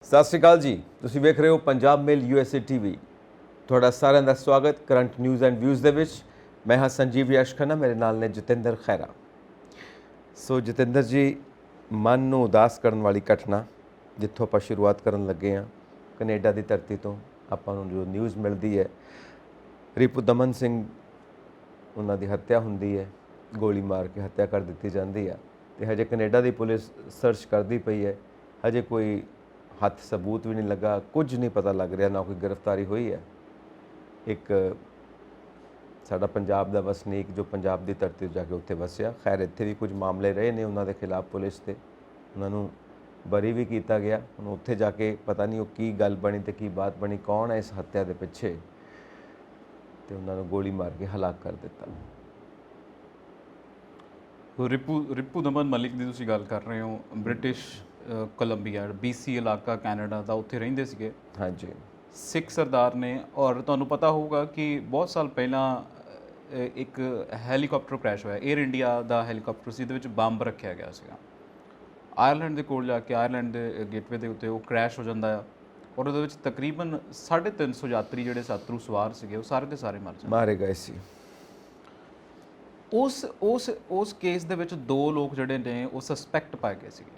ਸਤਿ ਸ਼੍ਰੀ ਅਕਾਲ ਜੀ। ਤੁਸੀਂ ਵੇਖ ਰਹੇ ਹੋ ਪੰਜਾਬ ਮੇਲ USA TV। ਤੁਹਾਡਾ ਸਾਰਿਆਂ ਦਾ ਸਵਾਗਤ ਕਰੰਟ ਨਿਊਜ਼ ਐਂਡ ਵਿਊਜ਼ ਦੇ ਵਿੱਚ। ਮੈਂ ਹਾਂ ਸੰਜੀਵ ਯਸ਼ ਖੰਨਾ, ਮੇਰੇ ਨਾਲ ਨੇ ਜਤਿੰਦਰ ਖੈਰਾ। ਸੋ ਜਤਿੰਦਰ ਜੀ, ਮਨ ਨੂੰ ਉਦਾਸ ਕਰਨ ਵਾਲੀ ਘਟਨਾ ਜਿੱਥੋਂ ਆਪਾਂ ਸ਼ੁਰੂਆਤ ਕਰਨ ਲੱਗੇ ਹਾਂ, ਕੈਨੇਡਾ ਦੀ ਧਰਤੀ ਤੋਂ ਆਪਾਂ ਨੂੰ ਜੋ ਨਿਊਜ਼ ਮਿਲਦੀ ਹੈ, ਰਿਪੁਦਮਨ ਸਿੰਘ ਉਹਨਾਂ ਦੀ ਹੱਤਿਆ ਹੁੰਦੀ ਹੈ, ਗੋਲੀ ਮਾਰ ਕੇ ਹੱਤਿਆ ਕਰ ਦਿੱਤੀ ਜਾਂਦੀ ਹੈ ਤੇ ਹਜੇ ਕੈਨੇਡਾ ਦੀ ਪੁਲਿਸ ਸਰਚ ਕਰਦੀ ਪਈ ਹੈ। ਹਜੇ ਕੋਈ ਹੱਥ ਸਬੂਤ ਵੀ ਨਹੀਂ ਲੱਗਾ, ਕੁਝ ਨਹੀਂ ਪਤਾ ਲੱਗ ਰਿਹਾ, ਨਾ ਕੋਈ ਗ੍ਰਿਫਤਾਰੀ ਹੋਈ ਹੈ। ਇੱਕ ਸਾਡਾ ਪੰਜਾਬ ਦਾ ਵਸਨੀਕ ਜੋ ਪੰਜਾਬ ਦੀ ਧਰਤੀ 'ਤੇ ਜਾ ਕੇ ਉੱਥੇ ਵਸਿਆ, ਖੈਰ ਇੱਥੇ ਵੀ ਕੁਝ ਮਾਮਲੇ ਰਹੇ ਨੇ ਉਹਨਾਂ ਦੇ ਖਿਲਾਫ ਪੁਲਿਸ ਤੇ, ਉਹਨਾਂ ਨੂੰ ਬਰੀ ਵੀ ਕੀਤਾ ਗਿਆ। ਹੁਣ ਉੱਥੇ ਜਾ ਕੇ ਪਤਾ ਨਹੀਂ ਉਹ ਕੀ ਗੱਲ ਬਣੀ ਤੇ ਕੀ ਬਾਤ ਬਣੀ, ਕੌਣ ਹੈ ਇਸ ਹੱਤਿਆ ਦੇ ਪਿੱਛੇ, ਤੇ ਉਹਨਾਂ ਨੂੰ ਗੋਲੀ ਮਾਰ ਕੇ ਹਲਾਕ ਕਰ ਦਿੱਤਾ। ਰਿਪੁਦਮਨ ਮਲਿਕ ਦੀ ਤੁਸੀਂ ਗੱਲ ਕਰ ਰਹੇ ਹੋ, ਬ੍ਰਿਟਿਸ਼ ਕੋਲੰਬੀਆ BC ਇਲਾਕਾ ਕੈਨੇਡਾ ਦਾ, ਉੱਥੇ ਰਹਿੰਦੇ ਸੀਗੇ। ਹਾਂਜੀ, ਸਿੱਖ ਸਰਦਾਰ ਨੇ। ਔਰ ਤੁਹਾਨੂੰ ਪਤਾ ਹੋਊਗਾ ਕਿ ਬਹੁਤ ਸਾਲ ਪਹਿਲਾਂ ਇੱਕ ਹੈਲੀਕਾਪਟਰ ਕ੍ਰੈਸ਼ ਹੋਇਆ, 에ਅਰ ਇੰਡੀਆ ਦਾ ਹੈਲੀਕਾਪਟਰ ਸੀ, ਇਹਦੇ ਵਿੱਚ ਬੰਬ ਰੱਖਿਆ ਗਿਆ ਸੀਗਾ। ਆਇਰਲੈਂਡ ਦੇ ਕੋਲ ਜਾ ਕੇ, ਆਇਰਲੈਂਡ ਦੇ ਗੇਟਵੇ ਦੇ ਉੱਤੇ ਉਹ ਕ੍ਰੈਸ਼ ਹੋ ਜਾਂਦਾ ਆ, ਔਰ ਉਹਦੇ ਵਿੱਚ ਤਕਰੀਬਨ 350 ਯਾਤਰੀ ਜਿਹੜੇ ਯਾਤਰੂ ਸਵਾਰ ਸੀਗੇ ਉਹ ਸਾਰੇ ਦੇ ਸਾਰੇ ਮਾਰੇ ਗਏ ਸੀ। ਉਸ ਕੇਸ ਦੇ ਵਿੱਚ 2 ਲੋਕ ਜਿਹੜੇ ਨੇ ਉਹ ਸਸਪੈਕਟ ਪਾਏ ਗਏ ਸੀਗੇ।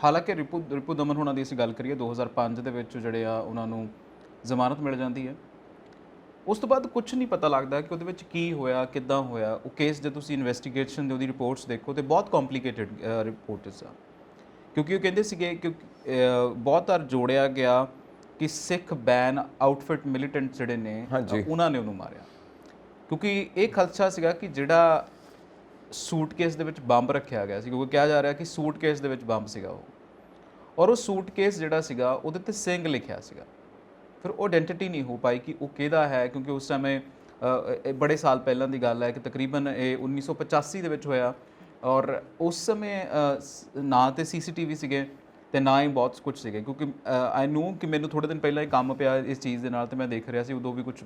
ਹਾਲਾਂਕਿ ਰਿਪੁਦਮਨ ਹੋਣਾ ਦੀ ਅਸੀਂ ਗੱਲ ਕਰੀਏ 2005 ਦੇ ਵਿੱਚ ਜਿਹੜੇ ਆ ਉਹਨਾਂ ਨੂੰ ਜ਼ਮਾਨਤ ਮਿਲ ਜਾਂਦੀ ਹੈ। ਉਸ ਤੋਂ ਬਾਅਦ ਕੁਝ ਨਹੀਂ ਪਤਾ ਲੱਗਦਾ ਕਿ ਉਹਦੇ ਵਿੱਚ ਕੀ ਹੋਇਆ, ਕਿੱਦਾਂ ਹੋਇਆ। ਉਹ ਕੇਸ ਜੇ ਤੁਸੀਂ ਇਨਵੈਸਟੀਗੇਸ਼ਨ ਦੇ ਉਹਦੀ ਰਿਪੋਰਟਸ ਦੇਖੋ ਤੇ ਬਹੁਤ ਕੰਪਲਿਕੇਟਡ ਰਿਪੋਰਟਸ ਆ, ਕਿਉਂਕਿ ਉਹ ਕਹਿੰਦੇ ਸੀਗੇ ਕਿ ਬਹੁਤ ਵਾਰ ਜੋੜਿਆ ਗਿਆ ਕਿ ਸਿੱਖ ਬੈਨ ਆਊਟਫਿਟ ਮਿਲੀਟੈਂਟ ਜਿਹੜੇ ਨੇ ਉਹਨਾਂ ਨੇ ਉਹਨੂੰ ਮਾਰਿਆ, ਕਿਉਂਕਿ ਇਹ ਖਦਸ਼ਾ ਸੀਗਾ ਕਿ ਜਿਹੜਾ ਸੂਟਕੇਸ ਦੇ ਵਿੱਚ ਬੰਬ ਰੱਖਿਆ ਗਿਆ ਸੀ, ਕਿਉਂਕਿ ਕਿਹਾ ਜਾ ਰਿਹਾ ਕਿ ਸੂਟਕੇਸ ਦੇ ਵਿੱਚ ਬੰਬ ਸੀਗਾ ਉਹ, ਔਰ ਉਹ ਸੂਟਕੇਸ ਜਿਹੜਾ ਸੀਗਾ ਉਹਦੇ ਤੇ ਸਿੰਘ ਲਿਖਿਆ ਸੀਗਾ। ਫਿਰ ਉਹ ਆਇਡੈਂਟੀਟੀ ਨਹੀਂ ਹੋ ਪਾਈ ਕਿ ਉਹ ਕਿਹਦਾ ਹੈ, ਕਿਉਂਕਿ ਉਸ ਸਮੇਂ ਬੜੇ ਸਾਲ ਪਹਿਲਾਂ ਦੀ ਗੱਲ ਹੈ ਕਿ ਤਕਰੀਬਨ ਇਹ 1985 ਦੇ ਵਿੱਚ ਹੋਇਆ, ਔਰ ਉਸ ਸਮੇਂ ਨਾ ਤੇ CCTV ਸੀਗੇ ਤੇ ਨਾ ਹੀ ਬਹੁਤ ਕੁਝ ਸੀਗੇ, ਕਿਉਂਕਿ ਆਈ ਨੋ ਕਿ ਮੈਨੂੰ ਥੋੜ੍ਹੇ ਦਿਨ ਪਹਿਲਾਂ ਹੀ ਕੰਮ ਪਿਆ ਇਸ ਚੀਜ਼ ਦੇ ਨਾਲ ਤੇ ਮੈਂ ਦੇਖ ਰਿਹਾ ਸੀ, ਉਦੋਂ ਵੀ ਕੁਝ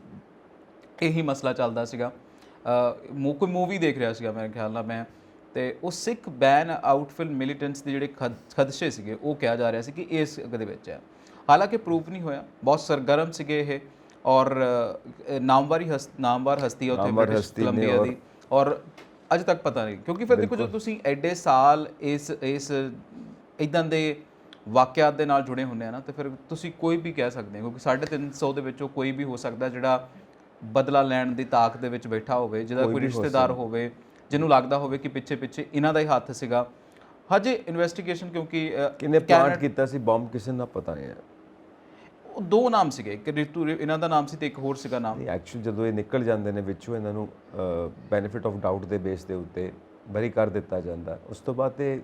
ਇਹੀ ਮਸਲਾ ਚੱਲਦਾ ਸੀਗਾ। ਕੋਈ ਮੂਵੀ ਦੇਖ ਰਿਹਾ ਸੀਗਾ ਮੇਰੇ ਖਿਆਲ ਨਾਲ ਮੈਂ, ਤੇ ਉਹ ਸਿੱਖ ਬੈਨ ਆਊਟਫਿਟ ਮਿਲੀਟੈਂਟਸ ਦੇ ਜਿਹੜੇ ਖਦਸ਼ੇ ਸੀਗੇ ਉਹ ਕਿਹਾ ਜਾ ਰਿਹਾ ਸੀ ਕਿ ਇਸ ਦੇ ਵਿੱਚ ਹੈ। ਹਾਲਾਂਕਿ ਪ੍ਰੂਫ ਨਹੀਂ ਹੋਇਆ, ਬਹੁਤ ਸਰਗਰਮ ਸੀਗੇ ਇਹ, ਔਰ ਨਾਮਵਾਰ ਹਸਤੀ ਹੈ ਉੱਥੇ ਬ੍ਰਿਟਿਸ਼ ਕੋਲੰਬੀਆ ਦੀ, ਔਰ ਅੱਜ ਤੱਕ ਪਤਾ ਨਹੀਂ, ਕਿਉਂਕਿ ਫਿਰ ਦੇਖੋ ਜਦੋਂ ਤੁਸੀਂ ਐਡੇ ਸਾਲ ਇਸ ਇੱਦਾਂ ਦੇ ਵਾਕਿਆਤ ਦੇ ਨਾਲ ਜੁੜੇ ਹੁੰਦੇ ਆ ਨਾ, ਤੇ ਫਿਰ ਤੁਸੀਂ ਕੋਈ ਵੀ ਕਹਿ ਸਕਦੇ ਹੋ, ਕਿਉਂਕਿ 350 ਦੇ ਵਿੱਚੋਂ ਕੋਈ ਵੀ ਹੋ ਸਕਦਾ ਜਿਹੜਾ ਬਦਲਾ ਲੈਣ ਦੀ ਤਾਕ ਦੇ ਵਿੱਚ ਬੈਠਾ ਹੋਵੇ, ਜਿਹਦਾ ਕੋਈ ਰਿਸ਼ਤੇਦਾਰ ਹੋਵੇ, ਜਿਹਨੂੰ ਲੱਗਦਾ ਹੋਵੇ ਕਿ ਪਿੱਛੇ ਇਹਨਾਂ ਦਾ ਹੀ ਹੱਥ ਸੀਗਾ। ਹਜੇ ਇਨਵੈਸਟੀਗੇਸ਼ਨ, ਕਿਉਂਕਿ ਕਿਹਨੇ ਪਲਾਂਟ ਕੀਤਾ ਸੀ ਬੰਬ ਕਿਸੇ ਦਾ ਪਤਾ ਨਹੀਂ ਹੈ। ਉਹ 2 ਨਾਮ ਸੀਗੇ, ਇੱਕ ਰਿਤੂ ਇਹਨਾਂ ਦਾ ਨਾਮ ਸੀ ਤੇ ਇੱਕ ਹੋਰ ਸੀਗਾ ਨਾਮ। ਐਕਚੁਅਲੀ ਜਦੋਂ ਇਹ ਨਿਕਲ ਜਾਂਦੇ ਨੇ ਵਿੱਚੋਂ, ਇਹਨਾਂ ਨੂੰ ਬੈਨੀਫਿਟ ਆਫ ਡਾਊਟ ਦੇ ਬੇਸ ਦੇ ਉੱਤੇ ਬਰੀ ਕਰ ਦਿੱਤਾ ਜਾਂਦਾ। ਉਸ ਤੋਂ ਬਾਅਦ ਤੇ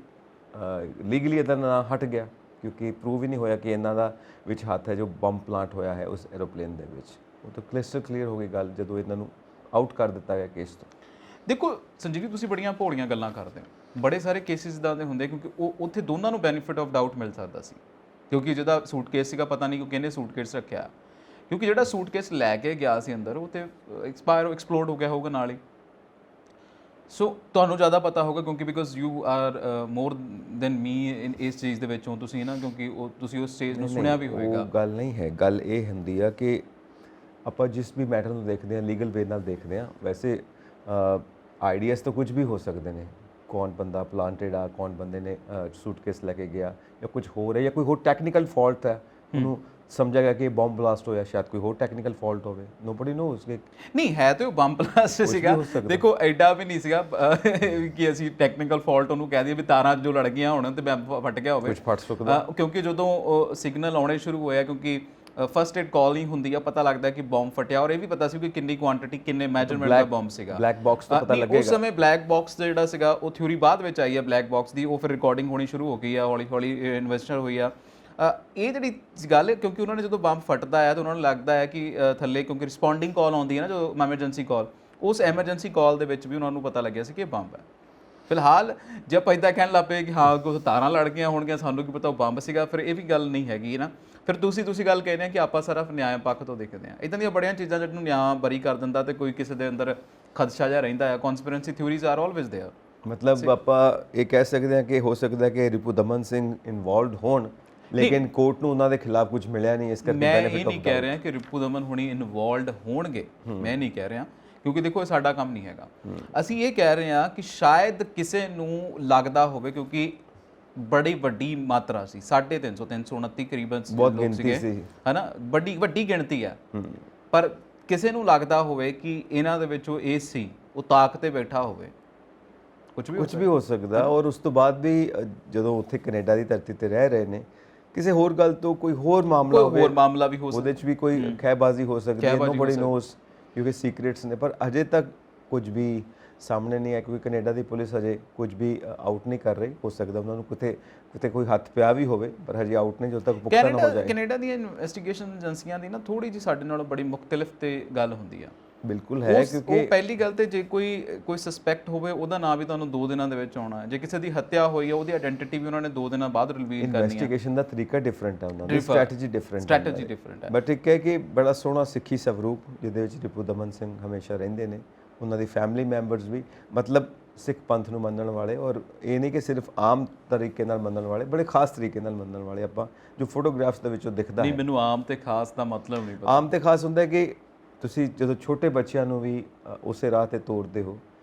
ਲੀਗਲੀ ਇਹਦਾ ਨਾਂ ਹਟ ਗਿਆ, ਕਿਉਂਕਿ ਪ੍ਰੂਵ ਹੀ ਨਹੀਂ ਹੋਇਆ ਕਿ ਇਹਨਾਂ ਦਾ ਵਿੱਚ ਹੱਥ ਹੈ ਜੋ ਬੰਬ ਪਲਾਂਟ ਹੋਇਆ ਹੈ ਉਸ ਐਰੋਪਲੇਨ ਦੇ ਵਿੱਚ। ਉਹ ਤਾਂ ਕ੍ਰਿਸਟਲ ਕਲੀਅਰ ਹੋ ਗਈ ਗੱਲ ਜਦੋਂ ਇਹਨਾਂ ਨੂੰ ਆਊਟ ਕਰ ਦਿੱਤਾ ਗਿਆ ਕੇਸ ਤੋਂ। ਦੇਖੋ ਸੰਜੀਵ ਜੀ, ਤੁਸੀਂ ਬੜੀਆਂ ਭੋਲੀਆਂ ਗੱਲਾਂ ਕਰਦੇ ਹੋ। ਬੜੇ ਸਾਰੇ ਕੇਸਿਸ ਇੱਦਾਂ ਦੇ ਹੁੰਦੇ, ਕਿਉਂਕਿ ਉਹ ਉੱਥੇ ਦੋਨਾਂ ਨੂੰ ਬੈਨੀਫਿਟ ਆਫ ਡਾਊਟ ਮਿਲ ਸਕਦਾ ਸੀ, ਕਿਉਂਕਿ ਜਿਹਦਾ ਸੂਟਕੇਸ ਸੀਗਾ ਪਤਾ ਨਹੀਂ ਕਿਹਨੇ ਸੂਟਕੇਸ ਰੱਖਿਆ, ਕਿਉਂਕਿ ਜਿਹੜਾ ਸੂਟਕੇਸ ਲੈ ਕੇ ਗਿਆ ਸੀ ਅੰਦਰ ਉਹ ਤੇ ਐਕਸਪਲੋਡ ਹੋ ਗਿਆ ਹੋਊਗਾ ਨਾਲ ਹੀ। ਸੋ ਤੁਹਾਨੂੰ ਜ਼ਿਆਦਾ ਪਤਾ ਹੋਊਗਾ, ਕਿਉਂਕਿ because you are more than me in ਇਸ ਚੀਜ਼ ਦੇ ਵਿੱਚੋਂ ਤੁਸੀਂ ਨਾ, ਕਿਉਂਕਿ ਤੁਸੀਂ ਉਸ ਚੀਜ਼ ਨੂੰ ਸੁਣਿਆ ਵੀ ਹੋਵੇਗਾ। ਗੱਲ ਨਹੀਂ ਹੈ, ਗੱਲ ਇਹ ਹੁੰਦੀ ਆ ਕਿ ਆਪਾਂ ਜਿਸ ਵੀ ਮੈਟਰ ਨੂੰ ਦੇਖਦੇ ਹਾਂ ਲੀਗਲ ਵੇ ਨਾਲ ਦੇਖਦੇ ਹਾਂ। ਵੈਸੇ ਆਈਡੀਆਸ ਤਾਂ ਕੁਝ ਵੀ ਹੋ ਸਕਦੇ ਨੇ, ਕੌਣ ਬੰਦਾ ਪਲਾਂਟਡ ਆ, ਕੌਣ ਬੰਦੇ ਨੇ ਸੂਟਕੇਸ ਲੈ ਕੇ ਗਿਆ, ਜਾਂ ਕੁਝ ਹੋਰ ਹੈ, ਜਾਂ ਕੋਈ ਹੋਰ ਟੈਕਨੀਕਲ ਫਾਲਟ ਹੈ, ਉਹਨੂੰ ਸਮਝਿਆ ਗਿਆ ਕਿ ਬੰਬ ਬਲਾਸਟ ਹੋਇਆ, ਸ਼ਾਇਦ ਕੋਈ ਹੋਰ ਟੈਕਨੀਕਲ ਫਾਲਟ ਹੋਵੇ, ਨੋਬਡੀ ਨੋਜ਼। ਨਹੀਂ ਹੈ ਤੇ ਉਹ ਬੰਬ ਬਲਾਸਟ ਸੀਗਾ, ਦੇਖੋ ਐਡਾ ਵੀ ਨਹੀਂ ਸੀਗਾ ਕਿ ਅਸੀਂ ਟੈਕਨੀਕਲ ਫਾਲਟ ਉਹਨੂੰ ਕਹਿ ਦਈਏ ਵੀ ਤਾਰਾਂ ਜੋ ਲੜ ਗਈਆਂ ਹੋਣ ਤੇ ਬੰਬ ਫਟ ਗਿਆ ਹੋਵੇ, ਕਿਉਂਕਿ ਜਦੋਂ ਸਿਗਨਲ ਆਉਣੇ ਸ਼ੁਰੂ ਹੋਇਆ, ਕਿਉਂਕਿ ਫਸਟ ਏਡ ਕਾਲ ਹੀ ਹੁੰਦੀ ਆ, ਪਤਾ ਲੱਗਦਾ ਕਿ ਬੰਬ ਫਟਿਆ, ਔਰ ਇਹ ਵੀ ਪਤਾ ਸੀ ਕਿ ਕਿੰਨੀ ਕੁਆਂਟੀਟੀ, ਕਿੰਨੇ ਮੈਜਰਮੈਂਟ ਦਾ ਬੰਬ ਸੀਗਾ। ਬਲੈਕ ਬਾਕਸ ਤੋਂ ਪਤਾ ਲੱਗੇਗਾ। ਉਸ ਸਮੇਂ ਬਲੈਕ ਬਾਕਸ ਦਾ ਜਿਹੜਾ ਸੀਗਾ ਉਹ ਥਿਊਰੀ ਬਾਅਦ ਵਿੱਚ ਆਈ ਹੈ ਬਲੈਕ ਬਾਕਸ ਦੀ, ਉਹ ਫਿਰ ਰਿਕਾਰਡਿੰਗ ਹੋਣੀ ਸ਼ੁਰੂ ਹੋ ਗਈ ਆ, ਹੌਲੀ ਹੌਲੀ ਇਨਵੈਸਟਰ ਹੋਈ ਆ। ਇਹ ਜਿਹੜੀ ਗੱਲ ਹੈ, ਕਿਉਂਕਿ ਉਹਨਾਂ ਨੇ ਜਦੋਂ ਬੰਬ ਫਟਦਾ ਹੈ ਤਾਂ ਉਹਨਾਂ ਨੂੰ ਲੱਗਦਾ ਹੈ ਕਿ ਥੱਲੇ, ਕਿਉਂਕਿ ਰਿਸਪੌਂਡਿੰਗ ਕਾਲ ਆਉਂਦੀ ਹੈ ਨਾ ਜੋ ਐਮਰਜੈਂਸੀ ਕਾਲ, ਉਸ ਐਮਰਜੈਂਸੀ ਕਾਲ ਦੇ ਵਿੱਚ ਵੀ ਉਹਨਾਂ ਨੂੰ ਪਤਾ ਲੱਗਿਆ ਸੀ ਕਿ ਇਹ ਬੰਬ ਹੈ। ਫਿਲਹਾਲ ਜੇ ਆਪਾਂ ਇੱਦਾਂ ਕਹਿਣ ਲੱਗ ਪਏ ਕਿ ਹਾਂ ਕੋਈ ਤਾਰਾਂ ਲੜ ਗਈਆਂ ਹੋਣਗੀਆਂ, ਸਾਨੂੰ ਕੀ ਪਤਾ ਉਹ ਬੰਬ ਸੀਗਾ, ਫਿਰ ਇਹ ਵੀ ਗੱਲ ਨਹੀਂ ਹੈਗੀ ਨਾ। ਫਿਰ ਤੁਸੀਂ ਗੱਲ ਕਹਿੰਦੇ ਆ ਕਿ ਆਪਾਂ ਸਿਰਫ ਨਿਆਂ ਪੱਖ ਤੋਂ ਦੇਖਦੇ ਹਾਂ। ਇੱਦਾਂ ਦੀਆਂ ਬੜੀਆਂ ਚੀਜ਼ਾਂ ਜਿਹਨੂੰ ਨਿਆਂ ਬਰੀ ਕਰ ਦਿੰਦਾ ਤੇ ਕੋਈ ਕਿਸੇ ਦੇ ਅੰਦਰ ਖਦਸ਼ਾ ਜਿਹਾ ਰਹਿੰਦਾ ਹੈ। ਕਨਸਪੀਰੈਂਸੀ ਥਿਊਰੀਜ਼ ਆਰ ਆਲਵੇਜ਼ देयर। ਮਤਲਬ ਆਪਾਂ ਇਹ ਕਹਿ ਸਕਦੇ ਹਾਂ ਕਿ ਹੋ ਸਕਦਾ ਕਿ ਰਿਪੁਦਮਨ ਸਿੰਘ ਇਨਵੋਲਵਡ ਹੋਣ ਲੇਕਿਨ ਕੋਰਟ ਨੂੰ ਉਹਨਾਂ ਦੇ ਖਿਲਾਫ ਕੁਝ ਮਿਲਿਆ ਨਹੀਂ, ਇਸ ਕਰਕੇ ਮੈਂ ਬੈਨੀਫਿਟ ਇਹ ਨਹੀਂ ਕਹਿ ਰਿਹਾ ਕਿ ਰਿਪੂ ਦਮਨ ਹੁਣੀ ਇਨਵੋਲਵਡ ਹੋਣਗੇ, ਮੈਂ ਨਹੀਂ ਕਹਿ ਰਿਹਾ, ਕਿਉਂਕਿ ਦੇਖੋ ਇਹ ਸਾਡਾ ਕੰਮ ਨਹੀਂ ਹੈਗਾ। ਅਸੀਂ ਇਹ ਕਹਿ ਰਹੇ ਹਾਂ ਕਿ ਸ਼ਾਇਦ ਕਿਸੇ ਨੂੰ ਲੱਗਦਾ ਹੋਵੇ, ਕਿਉਂਕਿ ਬੜੀ ਵੱਡੀ ਮਾਤਰਾ ਸੀ, 350 329 ਕਰੀਬਨ ਲੋਕ ਸੀਗੇ, ਹਨਾ, ਵੱਡੀ ਗਿਣਤੀ ਹੈ, ਪਰ ਕਿਸੇ ਨੂੰ ਲੱਗਦਾ ਹੋਵੇ ਕਿ ਇਹਨਾਂ ਦੇ ਵਿੱਚੋਂ ਇਹ ਸੀ, ਉਹ ਤਾਕ ਤੇ ਬੈਠਾ ਹੋਵੇ, ਕੁਝ ਵੀ ਹੋ ਸਕਦਾ। ਔਰ ਉਸ ਤੋਂ ਬਾਅਦ ਵੀ ਜਦੋਂ ਉੱਥੇ ਕੈਨੇਡਾ ਦੀ ਧਰਤੀ ਤੇ ਰਹਿ ਰਹੇ ਨੇ, ਕਿਸੇ ਹੋਰ ਗੱਲ ਤੋਂ ਕੋਈ ਹੋਰ ਮਾਮਲਾ ਹੋਵੇ, ਹੋਰ ਮਾਮਲਾ ਵੀ ਹੋ ਸਕਦਾ, ਉਹਦੇ 'ਚ ਵੀ ਕੋਈ ਖਹਿਬਾਜ਼ੀ ਹੋ ਸਕਦੀ ਹੈ, ਨੋਬਡੀ ਨੋਸ, ਕਿਉਂਕਿ ਸੀਕ੍ਰੇਟਸ ਨੇ। ਪਰ ਅਜੇ ਤੱਕ ਕੁਝ ਵੀ ਸਾਹਮਣੇ ਨਹੀਂ ਹੈ, ਕਿਉਂਕਿ ਕੈਨੇਡਾ ਦੀ ਪੁਲਿਸ ਹਜੇ ਕੁਝ ਵੀ ਆਊਟ ਨਹੀਂ ਕਰ ਰਹੀ। ਹੋ ਸਕਦਾ ਉਹਨਾਂ ਨੂੰ ਕਿਤੇ ਕੋਈ ਹੱਥ ਪਿਆ ਵੀ ਹੋਵੇ, ਪਰ ਹਜੇ ਆਊਟ ਨਹੀਂ, ਜਦੋਂ ਤੱਕ ਪੁਖਤਾ ਨਾ ਹੋ ਜਾਏ। ਕੈਨੇਡਾ ਦੀਆਂ ਇਨਵੈਸਟੀਗੇਸ਼ਨ ਏਜੰਸੀਆਂ ਦੀ ਨਾ ਥੋੜੀ ਜਿਹੀ ਸਾਡੇ ਨਾਲੋਂ ਬੜੀ ਮੁਖਤਲਿਫ ਤੇ ਗੱਲ ਹੁੰਦੀ ਆ। ਬਿਲਕੁਲ ਹੈ, ਕਿਉਂਕਿ ਉਹ ਪਹਿਲੀ ਗੱਲ ਤੇ ਜੇ ਕੋਈ ਸਸਪੈਕਟ ਹੋਵੇ, ਉਹਦਾ ਨਾਮ ਵੀ ਤੁਹਾਨੂੰ 2 ਦਿਨਾਂ ਦੇ ਵਿੱਚ ਆਉਣਾ ਹੈ। ਜੇ ਕਿਸੇ ਦੀ ਹੱਤਿਆ ਹੋਈ ਹੈ, ਉਹਦੀ ਆਇਡੈਂਟੀਟੀ ਵੀ ਉਹਨਾਂ ਨੇ 2 ਦਿਨਾਂ ਬਾਅਦ ਰਿਵੀਲ ਕਰਨੀ ਹੈ। ਇਨਵੈਸਟੀਗੇਸ਼ਨ ਦਾ ਤਰੀਕਾ ਡਿਫਰੈਂਟ ਹੈ, ਉਹਨਾਂ ਦੀ ਸਟ੍ਰੈਟਜੀ ਡਿਫਰੈਂਟ ਹੈ। ਬਟ ਇੱਕ ਹੈ ਕਿ ਬੜਾ ਸੋਹਣਾ ਸਿੱਖੀ ਸਵਰੂਪ ਜਿਹਦੇ ਵਿੱਚ ਰਿਪੂ ਦਮਨ ਸਿੰਘ ਹਮੇਸ਼ਾ ਰਹਿੰਦੇ ਨੇ, ਉਹਨਾਂ ਦੀ ਫੈਮਿਲੀ ਮੈਂਬਰਸ ਵੀ, ਮਤਲਬ ਸਿੱਖ ਪੰਥ ਨੂੰ ਮੰਨਣ ਵਾਲੇ, ਔਰ ਇਹ ਨਹੀਂ ਕਿ ਸਿਰਫ ਆਮ ਤਰੀਕੇ ਨਾਲ ਮੰਨਣ ਵਾਲੇ, ਬੜੇ ਖਾਸ ਤਰੀਕੇ ਨਾਲ ਮੰਨਣ ਵਾਲੇ। ਆਪਾਂ ਜੋ ਫੋਟੋਗ੍ਰਾਫਸ ਦੇ ਵਿੱਚੋਂ ਦਿਖਦਾ ਹੈ, ਨਹੀਂ, ਮੈਨੂੰ ਆਮ ਤੇ ਖਾਸ ਦਾ ਮਤਲਬ ਨਹੀਂ ਪਤਾ। ਆਮ ਤੇ ਖਾਸ ਹੁੰਦਾ ਹੈ ਕਿ ਤੁਸੀਂ ਜਦੋਂ ਛੋਟੇ ਬੱਚਿਆਂ ਨੂੰ ਵੀ ਉਸੇ ਰਾਹ ਤੇ ਤੋਰਦੇ ਹੋ,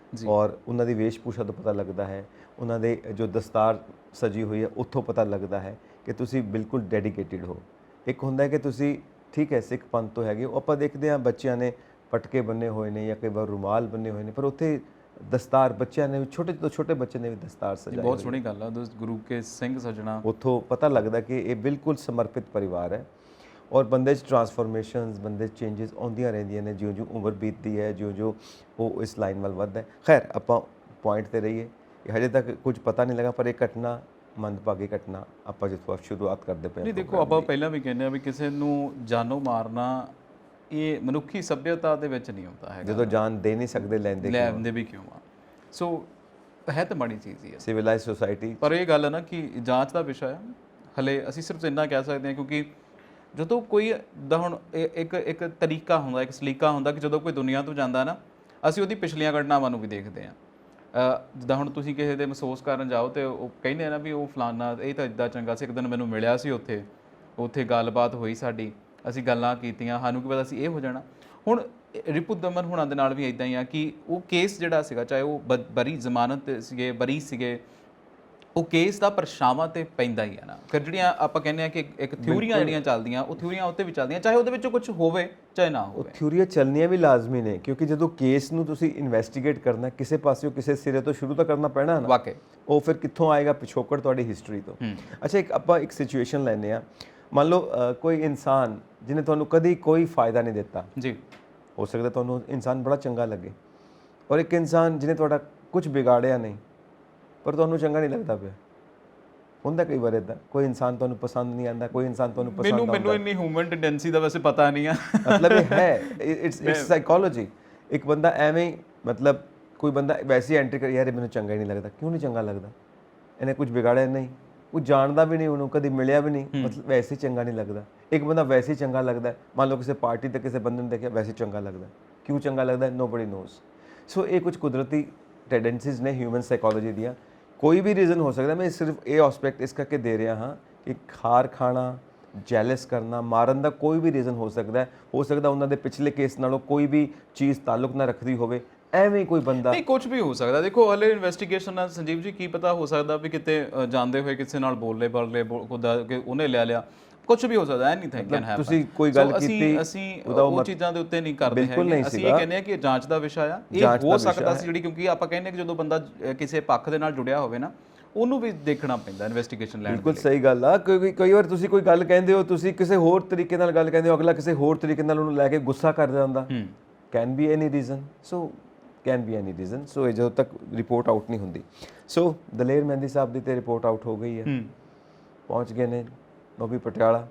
ਔਰ ਉਹਨਾਂ ਦੀ ਵੇਸ਼ਭੂਸ਼ਾ ਤੋਂ ਪਤਾ ਲੱਗਦਾ ਹੈ, ਉਹਨਾਂ ਦੇ ਜੋ ਦਸਤਾਰ ਸਜੀ ਹੋਈ ਹੈ ਉੱਥੋਂ ਪਤਾ ਲੱਗਦਾ ਹੈ ਕਿ ਤੁਸੀਂ ਬਿਲਕੁਲ ਡੈਡੀਕੇਟਿਡ ਹੋ। ਇੱਕ ਹੁੰਦਾ ਹੈ ਕਿ ਤੁਸੀਂ ਠੀਕ ਹੈ ਸਿੱਖ ਪੰਥ ਤੋਂ ਹੈਗੇ ਹੋ, ਆਪਾਂ ਦੇਖਦੇ ਹਾਂ ਬੱਚਿਆਂ ਨੇ ਪਟਕੇ ਬੰਨੇ ਹੋਏ ਨੇ ਜਾਂ ਕਈ ਵਾਰ ਰੁਮਾਲ ਬੰਨੇ ਹੋਏ ਨੇ, ਪਰ ਉੱਥੇ ਦਸਤਾਰ ਬੱਚਿਆਂ ਨੇ ਵੀ, ਛੋਟੇ ਤੋਂ ਛੋਟੇ ਬੱਚੇ ਨੇ ਵੀ ਦਸਤਾਰ ਸਜਾਈ। ਬਹੁਤ ਸੋਹਣੀ ਗੱਲ ਆ, ਗੁਰੂ ਕੇ ਸਿੰਘ ਸਜਣਾ। ਉੱਥੋਂ ਪਤਾ ਲੱਗਦਾ ਕਿ ਇਹ ਬਿਲਕੁਲ ਸਮਰਪਿਤ ਪਰਿਵਾਰ ਹੈ, ਔਰ ਬੰਦੇ 'ਚ ਟਰਾਂਸਫੋਰਮੇਸ਼ਨਸ, ਬੰਦੇ 'ਚ ਚੇਂਜਸ ਆਉਂਦੀਆਂ ਰਹਿੰਦੀਆਂ ਨੇ ਜਿਉਂ-ਜਿਉਂ ਉਮਰ ਬੀਤਦੀ ਹੈ, ਜਿਉਂ-ਜਿਉਂ ਉਹ ਇਸ ਲਾਈਨ ਵੱਲ ਵੱਧਦਾ ਹੈ। ਖੈਰ, ਆਪਾਂ ਪੁਆਇੰਟ ਤੇ ਰਹੀਏ, ਹਜੇ ਤੱਕ ਕੁਝ ਪਤਾ ਨਹੀਂ ਲੱਗਾ, ਪਰ ਇਹ ਘਟਨਾ ਮੰਦਭਾਗੀ ਘਟਨਾ ਆਪਾਂ ਜਿੱਥੋਂ ਸ਼ੁਰੂਆਤ ਕਰਦੇ ਪਏ। ਨਹੀਂ, ਦੇਖੋ ਆਪਾਂ ਪਹਿਲਾਂ ਵੀ ਕਹਿੰਦੇ ਆ ਵੀ ਕਿਸੇ ਨੂੰ ਜਾਨੋਂ ਮਾਰਨਾ ਇਹ ਮਨੁੱਖੀ ਸੱਭਿਅਤਾ ਦੇ ਵਿੱਚ ਨਹੀਂ ਹੁੰਦਾ ਹੈਗਾ। ਜਦੋਂ ਜਾਨ ਦੇ ਨਹੀਂ ਸਕਦੇ, ਲੈਂਦੇ ਵੀ ਕਿਉਂ ਆ? ਸੋ ਹੈ ਤਾਂ ਮਾੜੀ ਚੀਜ਼ ਹੀ ਹੈ ਸਿਵਲਾਈਜ਼ ਸੋਸਾਇਟੀ। ਪਰ ਇਹ ਗੱਲ ਹੈ ਨਾ ਕਿ ਜਾਂਚ ਦਾ ਵਿਸ਼ਾ ਹੈ। ਹਲੇ ਅਸੀਂ ਸਿਰਫ ਇੰਨਾ ਕਹਿ ਸਕਦੇ ਹਾਂ, ਕਿਉਂਕਿ ਜਦੋਂ ਕੋਈ ਦਾ ਹੁਣ ਇੱਕ ਤਰੀਕਾ ਹੁੰਦਾ, ਇੱਕ ਸਲੀਕਾ ਹੁੰਦਾ ਕਿ ਜਦੋਂ ਕੋਈ ਦੁਨੀਆ ਤੋਂ ਜਾਂਦਾ ਨਾ, ਅਸੀਂ ਉਹਦੀ ਪਿਛਲੀਆਂ ਘਟਨਾਵਾਂ ਨੂੰ ਵੀ ਦੇਖਦੇ ਹਾਂ। ਜਿੱਦਾਂ ਹੁਣ ਤੁਸੀਂ ਕਿਸੇ ਦੇ ਮਹਿਸੂਸ ਕਰਨ ਜਾਓ ਤੇ ਉਹ ਕਹਿੰਦੇ ਆ ਨਾ ਵੀ ਉਹ ਫਲਾਨਾ ਇਹ ਤਾਂ ਇੱਦਾਂ ਚੰਗਾ ਸੀ, ਇੱਕ ਦਿਨ ਮੈਨੂੰ ਮਿਲਿਆ ਸੀ ਉੱਥੇ ਗੱਲਬਾਤ ਹੋਈ ਸਾਡੀ, ਅਸੀਂ ਗੱਲਾਂ ਕੀਤੀਆਂ, ਸਾਨੂੰ ਕੀ ਪਤਾ ਸੀ ਇਹ ਹੋ ਜਾਣਾ। ਹੁਣ ਰਿਪੂ ਦਮਨ ਹੁਣਾਂ ਦੇ ਨਾਲ ਵੀ ਇੱਦਾਂ ਹੀ ਆ ਕਿ ਉਹ ਕੇਸ ਜਿਹੜਾ ਸੀਗਾ, ਚਾਹੇ ਉਹ ਬਰੀ ਜ਼ਮਾਨਤ ਸੀਗੇ, ਬਰੀ ਸੀਗੇ, ਉਹ ਕੇਸ ਦਾ ਪਰਛਾਵਾਂ ਤੇ ਪੈਂਦਾ ਹੀ ਆ ਨਾ। ਫਿਰ ਜਿਹੜੀਆਂ ਆਪਾਂ ਕਹਿੰਦੇ ਆ ਕਿ ਇੱਕ ਥਿਊਰੀਆਂ ਜਿਹੜੀਆਂ ਚੱਲਦੀਆਂ, ਉਹ ਥਿਊਰੀਆਂ ਉੱਤੇ ਵੀ ਚੱਲਦੀਆਂ, ਚਾਹੇ ਉਹਦੇ ਵਿੱਚੋਂ ਕੁਝ ਹੋਵੇ ਚਾਹੇ ਨਾ ਹੋਵੇ। ਉਹ ਥਿਊਰੀਆਂ ਚੱਲਣੀਆਂ ਵੀ ਲਾਜ਼ਮੀ ਨੇ, ਕਿਉਂਕਿ ਜਦੋਂ ਕੇਸ ਨੂੰ ਤੁਸੀਂ ਇਨਵੈਸਟੀਗੇਟ ਕਰਨਾ, ਕਿਸੇ ਪਾਸਿਓਂ ਕਿਸੇ ਸਿਰੇ ਤੋਂ ਸ਼ੁਰੂ ਤਾਂ ਕਰਨਾ ਪੈਣਾ ਨਾ। ਵਾਕਈ ਉਹ ਫਿਰ ਕਿੱਥੋਂ ਆਏਗਾ? ਪਿਛੋਕੜ ਤੁਹਾਡੀ ਹਿਸਟਰੀ ਤੋਂ। ਅੱਛਾ, ਆਪਾਂ ਇੱਕ ਸਿਚੁਏਸ਼ਨ ਲੈਂਦੇ ਆ। ਮੰਨ ਲਓ ਕੋਈ ਇਨਸਾਨ ਜਿਹਨੇ ਤੁਹਾਨੂੰ ਕਦੀ ਕੋਈ ਫਾਇਦਾ ਨਹੀਂ ਦਿੱਤਾ ਜੀ, ਹੋ ਸਕਦਾ ਤੁਹਾਨੂੰ ਇਨਸਾਨ ਬੜਾ ਚੰਗਾ ਲੱਗੇ, ਔਰ ਇੱਕ ਇਨਸਾਨ ਜਿਹਨੇ ਤੁਹਾਡਾ ਕੁਝ ਵਿਗਾੜਿਆ ਨਹੀਂ ਪਰ ਤੁਹਾਨੂੰ ਚੰਗਾ ਨਹੀਂ ਲੱਗਦਾ ਪਿਆ। ਹੁੰਦਾ ਕਈ ਵਾਰ ਇੱਦਾਂ, ਕੋਈ ਇਨਸਾਨ ਤੁਹਾਨੂੰ ਪਸੰਦ ਨਹੀਂ ਆਉਂਦਾ, ਕੋਈ ਇਨਸਾਨ ਤੁਹਾਨੂੰ ਪਸੰਦ ਆਉਂਦਾ। ਮੈਨੂੰ ਇੰਨੀ ਹਿਊਮਨ ਟੈਂਡੈਂਸੀ ਦਾ ਵੈਸੇ ਪਤਾ ਨਹੀਂ ਆ, ਮਤਲਬ ਇਹ ਹੈ, ਇਟਸ ਸਾਈਕੋਲੋਜੀ। ਇੱਕ ਬੰਦਾ ਐਵੇਂ ਹੀ, ਮਤਲਬ ਕੋਈ ਬੰਦਾ ਵੈਸੇ ਹੀ ਐਂਟਰੀ ਕਰ, ਯਾਰ ਮੈਨੂੰ ਚੰਗਾ ਹੀ ਨਹੀਂ ਲੱਗਦਾ। ਕਿਉਂ ਨਹੀਂ ਚੰਗਾ ਲੱਗਦਾ? ਇਹਨੇ ਕੁਝ ਵਿਗਾੜਿਆ ਨਹੀਂ, ਉਹ ਜਾਣਦਾ ਵੀ ਨਹੀਂ, ਉਹਨੂੰ ਕਦੀ ਮਿਲਿਆ ਵੀ ਨਹੀਂ, ਮਤਲਬ ਵੈਸੇ ਹੀ ਚੰਗਾ ਨਹੀਂ ਲੱਗਦਾ। ਇੱਕ ਬੰਦਾ ਵੈਸੇ ਹੀ ਚੰਗਾ ਲੱਗਦਾ, ਮੰਨ ਲਓ ਕਿਸੇ ਪਾਰਟੀ ਤੇ ਕਿਸੇ ਬੰਦੇ ਨੂੰ ਦੇਖਿਆ, ਵੈਸੇ ਚੰਗਾ ਲੱਗਦਾ। ਕਿਉਂ ਚੰਗਾ ਲੱਗਦਾ? Nobody knows. ਸੋ ਇਹ ਕੁਝ ਕੁਦਰਤੀ ਟੈਂਡੈਂਸੀਜ਼ ਨੇ ਹਿਊਮਨ ਸਾਈਕੋਲੋਜੀ ਦੀਆਂ। ਕੋਈ ਵੀ ਰੀਜ਼ਨ ਹੋ ਸਕਦਾ। ਮੈਂ ਸਿਰਫ ਇਹ ਐਸਪੈਕਟ ਇਸ ਕਰਕੇ ਦੇ ਰਿਹਾ ਹਾਂ ਕਿ ਖਾਰ ਖਾਣਾ, ਜੈਲਸ ਕਰਨਾ, ਮਾਰਨ ਦਾ ਕੋਈ ਵੀ ਰੀਜ਼ਨ ਹੋ ਸਕਦਾ ਹੈ। ਹੋ ਸਕਦਾ ਉਹਨਾਂ ਦੇ ਪਿਛਲੇ ਕੇਸ ਨਾਲੋਂ ਕੋਈ ਵੀ ਚੀਜ਼ ਤਾਲੁਕ ਨਾ ਰੱਖਦੀ ਹੋਵੇ, ਐਵੇਂ ਕੋਈ ਬੰਦਾ, ਨਹੀਂ ਕੁਝ ਵੀ ਹੋ ਸਕਦਾ। ਦੇਖੋ ਹਲੇ ਇਨਵੈਸਟੀਗੇਸ਼ਨ ਨਾਲ ਸੰਜੀਵ ਜੀ ਕੀ ਪਤਾ, ਹੋ ਸਕਦਾ ਵੀ ਕਿਤੇ ਜਾਂਦੇ ਹੋਏ ਕਿਸੇ ਨਾਲ ਬੋਲੇ ਕਿ ਉਹਨੇ ਲੈ ਲਿਆ, ਕੁਝ ਵੀ ਹੋ ਸਕਦਾ। Anything can happen. ਤੁਸੀਂ ਕੋਈ ਗੱਲ ਕੀਤੀ, ਅਸੀਂ ਉਹ ਚੀਜ਼ਾਂ ਦੇ ਉੱਤੇ ਨਹੀਂ ਕਰਦੇ ਹੈਗੇ। ਅਸੀਂ ਇਹ ਕਹਿੰਦੇ ਹਾਂ ਕਿ ਜਾਂਚ ਦਾ ਵਿਸ਼ਾ ਆ। ਇਹ ਹੋ ਸਕਦਾ ਸੀ ਜਿਹੜੀ, ਕਿਉਂਕਿ ਆਪਾਂ ਕਹਿੰਦੇ ਕਿ ਜਦੋਂ ਬੰਦਾ ਕਿਸੇ ਪੱਖ ਦੇ ਨਾਲ ਜੁੜਿਆ ਹੋਵੇ ਨਾ, ਉਹਨੂੰ ਵੀ ਦੇਖਣਾ ਪੈਂਦਾ ਇਨਵੈਸਟੀਗੇਸ਼ਨ ਲੈਣ। ਬਿਲਕੁਲ ਸਹੀ ਗੱਲ ਆ। ਕਿਉਂਕਿ ਕਈ ਵਾਰ ਤੁਸੀਂ ਕੋਈ ਗੱਲ ਕਹਿੰਦੇ ਹੋ, ਤੁਸੀਂ ਕਿਸੇ ਹੋਰ ਤਰੀਕੇ ਨਾਲ ਗੱਲ ਕਹਿੰਦੇ ਹੋ, ਅਗਲਾ ਕਿਸੇ ਹੋਰ ਤਰੀਕੇ ਨਾਲ ਉਹਨੂੰ ਲੈ ਕੇ ਗੁੱਸਾ ਕਰ ਜਾਂਦਾ। Can be any reason. So can be any reason. So ਇਹ ਜਦੋਂ ਤੱਕ ਰਿਪੋਰਟ ਆਊਟ ਨਹੀਂ ਹੁੰਦੀ। ਸੋ ਦਲੇਰ ਮਹਿੰਦੀ ਸਾਹਿਬ ਦੀ ਤੇ ਰਿਪੋਰਟ ਆਊਟ ਹੋ ਗਈ ਹੈ, ਪਹੁੰਚ ਗਏ ਨੇ ਉਹ ਵੀ ਪਟਿਆਲਾ।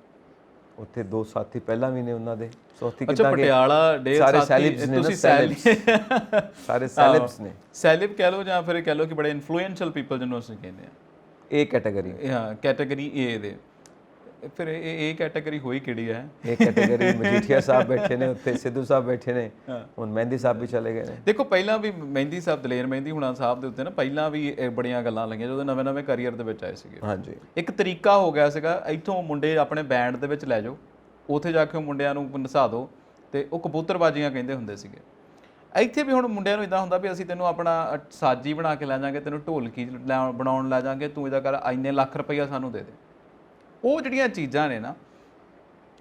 ਉੱਥੇ 2 ਸਾਥੀ ਪਹਿਲਾਂ ਵੀ ਨੇ ਉਹਨਾਂ ਦੇ। ਸਾਥੀ ਕਿੱਦਾਂ ਗਏ? ਪਟਿਆਲਾ ਡੇ ਸਾਰੇ ਸੈਲਿਬਸ ਨੇ, ਸਾਰੇ ਸੈਲਿਬਸ ਨੇ। ਸੈਲਿਬ ਕਹਿ ਲਓ ਜਾਂ ਫਿਰ ਕਹਿ ਲਓ ਕਿ ਬੜੇ ਇਨਫਲੂਐਂਸ਼ੀਅਲ ਪੀਪਲ ਜਿਹਨੂੰ ਅਸੀਂ ਕਹਿੰਦੇ ਆ, ਇਹ ਕੈਟਾਗਰੀ। ਹਾਂ, ਕੈਟਾਗਰੀ ਏ ਦੇ। ਫਿਰ ਇਹ ਕੈਟਾਗਰੀ ਹੋਈ ਕਿਹੜੀ ਹੈ? ਇਹ ਕੈਟਾਗਰੀ ਮਜੀਠੀਆ ਸਾਹਿਬ ਬੈਠੇ ਨੇ ਉੱਥੇ, ਸਿੱਧੂ ਸਾਹਿਬ ਬੈਠੇ ਨੇ, ਹੁਣ ਮਹਿੰਦੀ ਸਾਹਿਬ ਵੀ ਚਲੇ ਗਏ ਨੇ। ਦੇਖੋ ਪਹਿਲਾਂ ਵੀ ਮਹਿੰਦੀ ਸਾਹਿਬ, ਦਲੇਰ ਮਹਿੰਦੀ ਹੁਣਾ ਸਾਹਿਬ ਦੇ ਉੱਤੇ ਨਾ ਪਹਿਲਾਂ ਵੀ ਇਹ ਬੜੀਆਂ ਗੱਲਾਂ ਲੱਗੀਆਂ ਜਦੋਂ ਨਵੇਂ ਕੈਰੀਅਰ ਦੇ ਵਿੱਚ ਆਏ ਸੀਗੇ। ਹਾਂਜੀ, ਇੱਕ ਤਰੀਕਾ ਹੋ ਗਿਆ ਸੀਗਾ ਇੱਥੋਂ ਮੁੰਡੇ ਆਪਣੇ ਬੈਂਡ ਦੇ ਵਿੱਚ ਲੈ ਜਾਓ, ਉੱਥੇ ਜਾ ਕੇ ਮੁੰਡਿਆਂ ਨੂੰ ਨਸਾ ਦਿਓ, ਤੇ ਉਹ ਕਬੂਤਰਬਾਜ਼ੀਆਂ ਕਹਿੰਦੇ ਹੁੰਦੇ ਸੀਗੇ। ਇੱਥੇ ਵੀ ਹੁਣ ਮੁੰਡਿਆਂ ਨੂੰ ਇਦਾਂ ਹੁੰਦਾ ਵੀ ਅਸੀਂ ਤੈਨੂੰ ਆਪਣਾ ਸਾਜੀ ਬਣਾ ਕੇ ਲੈ ਜਾਵਾਂਗੇ, ਤੈਨੂੰ ਢੋਲਕੀ ਬਣਾਉਣ ਲੈ ਜਾਵਾਂਗੇ, ਤੂੰ ਇਹਦਾ ਕਰ ਇੰਨੇ ਲੱਖ ਰੁਪਈਆ ਸਾਨੂੰ ਦੇ ਦੇ। ਉਹ ਜਿਹੜੀਆਂ ਚੀਜ਼ਾਂ ਨੇ ਨਾ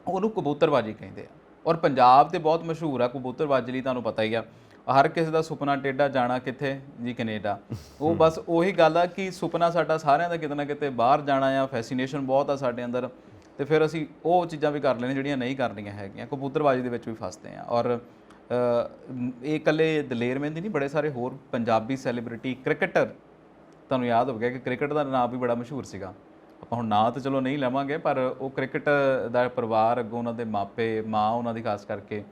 ਉਹਨੂੰ ਕਬੂਤਰਬਾਜ਼ੀ ਕਹਿੰਦੇ ਆ। ਔਰ ਪੰਜਾਬ ਤੇ ਬਹੁਤ ਮਸ਼ਹੂਰ ਆ ਕਬੂਤਰਬਾਜ਼ੀ ਲਈ, ਤੁਹਾਨੂੰ ਪਤਾ ਹੀ ਆ। ਹਰ ਕਿਸੇ ਦਾ ਸੁਪਨਾ ਟੇਢਾ, ਜਾਣਾ ਕਿੱਥੇ ਜੀ? ਕੈਨੇਡਾ। ਉਹ ਬਸ ਉਹੀ ਗੱਲ ਆ ਕਿ ਸੁਪਨਾ ਸਾਡਾ ਸਾਰਿਆਂ ਦਾ ਕਿਤੇ ਨਾ ਕਿਤੇ ਬਾਹਰ ਜਾਣਾ ਆ, ਫੈਸੀਨੇਸ਼ਨ ਬਹੁਤ ਆ ਸਾਡੇ ਅੰਦਰ, ਤੇ ਫਿਰ ਅਸੀਂ ਉਹ ਚੀਜ਼ਾਂ ਵੀ ਕਰ ਲੈਣੇ ਜਿਹੜੀਆਂ ਨਹੀਂ ਕਰਨੀਆਂ ਹੈਗੀਆਂ, ਕਬੂਤਰਬਾਜ਼ੀ ਦੇ ਵਿੱਚ ਵੀ ਫਸਦੇ ਆ। ਔਰ ਇਹ ਇਕੱਲੇ ਦਲੇਰ ਮਹਿੰਦੀ ਨਹੀਂ, ਬੜੇ ਸਾਰੇ ਹੋਰ ਪੰਜਾਬੀ ਸੈਲੀਬ੍ਰਿਟੀ ਕ੍ਰਿਕਟਰ, ਤੁਹਾਨੂੰ ਯਾਦ ਹੋ ਗਿਆ ਕਿ ਕ੍ਰਿਕਟ ਦਾ ਨਾਮ ਵੀ ਬੜਾ ਮਸ਼ਹੂਰ ਸੀਗਾ। ਆਪਾਂ ਹੁਣ ਨਾਂ ਤਾਂ ਚਲੋ ਨਹੀਂ ਲਵਾਂਗੇ, ਪਰ ਉਹ ਕ੍ਰਿਕਟ ਦਾ ਪਰਿਵਾਰ ਅੱਗੋਂ, ਉਹਨਾਂ ਦੇ ਮਾਪੇ, ਮਾਂ ਉਹਨਾਂ ਦੀ ਖਾਸ ਕਰਕੇ,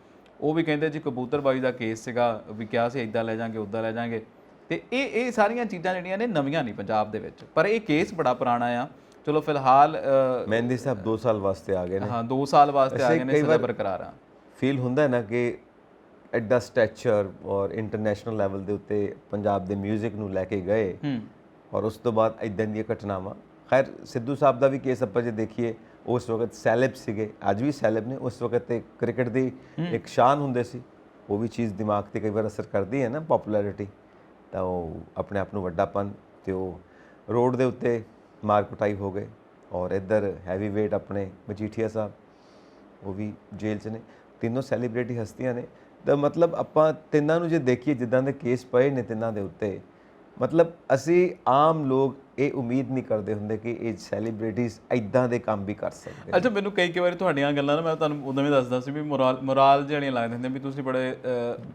ਉਹ ਵੀ ਕਹਿੰਦੇ ਜੀ ਕਬੂਤਰਬਾਜ਼ੀ ਦਾ ਕੇਸ ਸੀਗਾ, ਵੀ ਕਿਹਾ ਸੀ ਇੱਦਾਂ ਲੈ ਜਾਾਂਗੇ ਉੱਦਾਂ ਲੈ ਜਾਾਂਗੇ। ਤੇ ਇਹ ਸਾਰੀਆਂ ਚੀਜ਼ਾਂ ਜਿਹੜੀਆਂ ਨੇ ਨਵੀਆਂ ਨਹੀਂ ਪੰਜਾਬ ਦੇ ਵਿੱਚ, ਪਰ ਇਹ ਕੇਸ ਬੜਾ ਪੁਰਾਣਾ ਆ। ਚਲੋ ਫਿਲਹਾਲ ਮਹਿੰਦੀ ਸਾਹਿਬ 2 ਸਾਲ ਵਾਸਤੇ ਆ ਗਏ ਨੇ। ਹਾਂ, 2 ਸਾਲ ਵਾਸਤੇ ਆ ਗਏ ਨੇ, ਸਦਾ ਬਰਕਰਾਰ ਆ। ਫੀਲ ਹੁੰਦਾ ਨਾ ਕਿ ਐਡਾ ਸਟੈਚਰ ਔਰ ਇੰਟਰਨੈਸ਼ਨਲ ਲੈਵਲ ਦੇ ਉੱਤੇ ਪੰਜਾਬ ਦੇ 뮤직 ਨੂੰ ਲੈ ਕੇ ਗਏ, ਔਰ ਉਸ ਤੋਂ ਬਾਅਦ ਇਦਾਂ ਦੀਆਂ ਘਟਨਾਵਾਂ। ਖੈਰ ਸਿੱਧੂ ਸਾਹਿਬ ਦਾ ਵੀ ਕੇਸ ਆਪਾਂ ਜੇ ਦੇਖੀਏ, ਉਸ ਵਕਤ ਸੈਲਬ ਸੀਗੇ, ਅੱਜ ਵੀ ਸੈਲਬ ਨੇ, ਉਸ ਵਕਤ ਤੇ ਕ੍ਰਿਕਟ ਦੀ ਇੱਕ ਸ਼ਾਨ ਹੁੰਦੇ ਸੀ। ਉਹ ਵੀ ਚੀਜ਼ ਦਿਮਾਗ ਤੇ ਕਈ ਵਾਰ ਅਸਰ ਕਰਦੀ ਹੈ ਨਾ, ਪਪੂਲੈਰਿਟੀ, ਤਾਂ ਉਹ ਆਪਣੇ ਆਪ ਨੂੰ ਵੱਡਾਪਨ, ਤੇ ਉਹ ਰੋਡ ਦੇ ਉੱਤੇ ਮਾਰ ਕੁਟਾਈ ਹੋ ਗਏ। ਔਰ ਇੱਧਰ ਹੈਵੀ ਵੇਟ ਆਪਣੇ ਮਜੀਠੀਆ ਸਾਹਿਬ, ਉਹ ਵੀ ਜੇਲ੍ਹ 'ਚ ਨੇ। ਤਿੰਨੋਂ ਸੈਲੀਬ੍ਰਿਟੀ ਹਸਤੀਆਂ ਨੇ। ਤਾਂ ਮਤਲਬ ਆਪਾਂ ਤਿੰਨਾਂ ਨੂੰ ਜੇ ਦੇਖੀਏ, ਜਿੱਦਾਂ ਦੇ ਕੇਸ ਪਏ ਨੇ ਤਿੰਨਾਂ ਦੇ ਉੱਤੇ, ਮਤਲਬ ਅਸੀਂ ਆਮ ਲੋਕ ਇਹ ਉਮੀਦ ਨਹੀਂ ਕਰਦੇ ਹੁੰਦੇ ਕਿ ਇਹ ਸੈਲੀਬ੍ਰਿਟੀਜ਼ ਇੱਦਾਂ ਦੇ ਕੰਮ ਵੀ ਕਰ ਸਕਦੇ। ਅੱਛਾ, ਮੈਨੂੰ ਕਈ ਵਾਰੀ ਤੁਹਾਡੀਆਂ ਗੱਲਾਂ ਨਾ, ਮੈਂ ਤੁਹਾਨੂੰ ਉਦੋਂ ਵੀ ਦੱਸਦਾ ਸੀ ਵੀ ਮੋਰਾਲ ਜਿਹੜੀਆਂ ਲੱਗਦੇ ਹੁੰਦੇ ਵੀ ਤੁਸੀਂ ਬੜੇ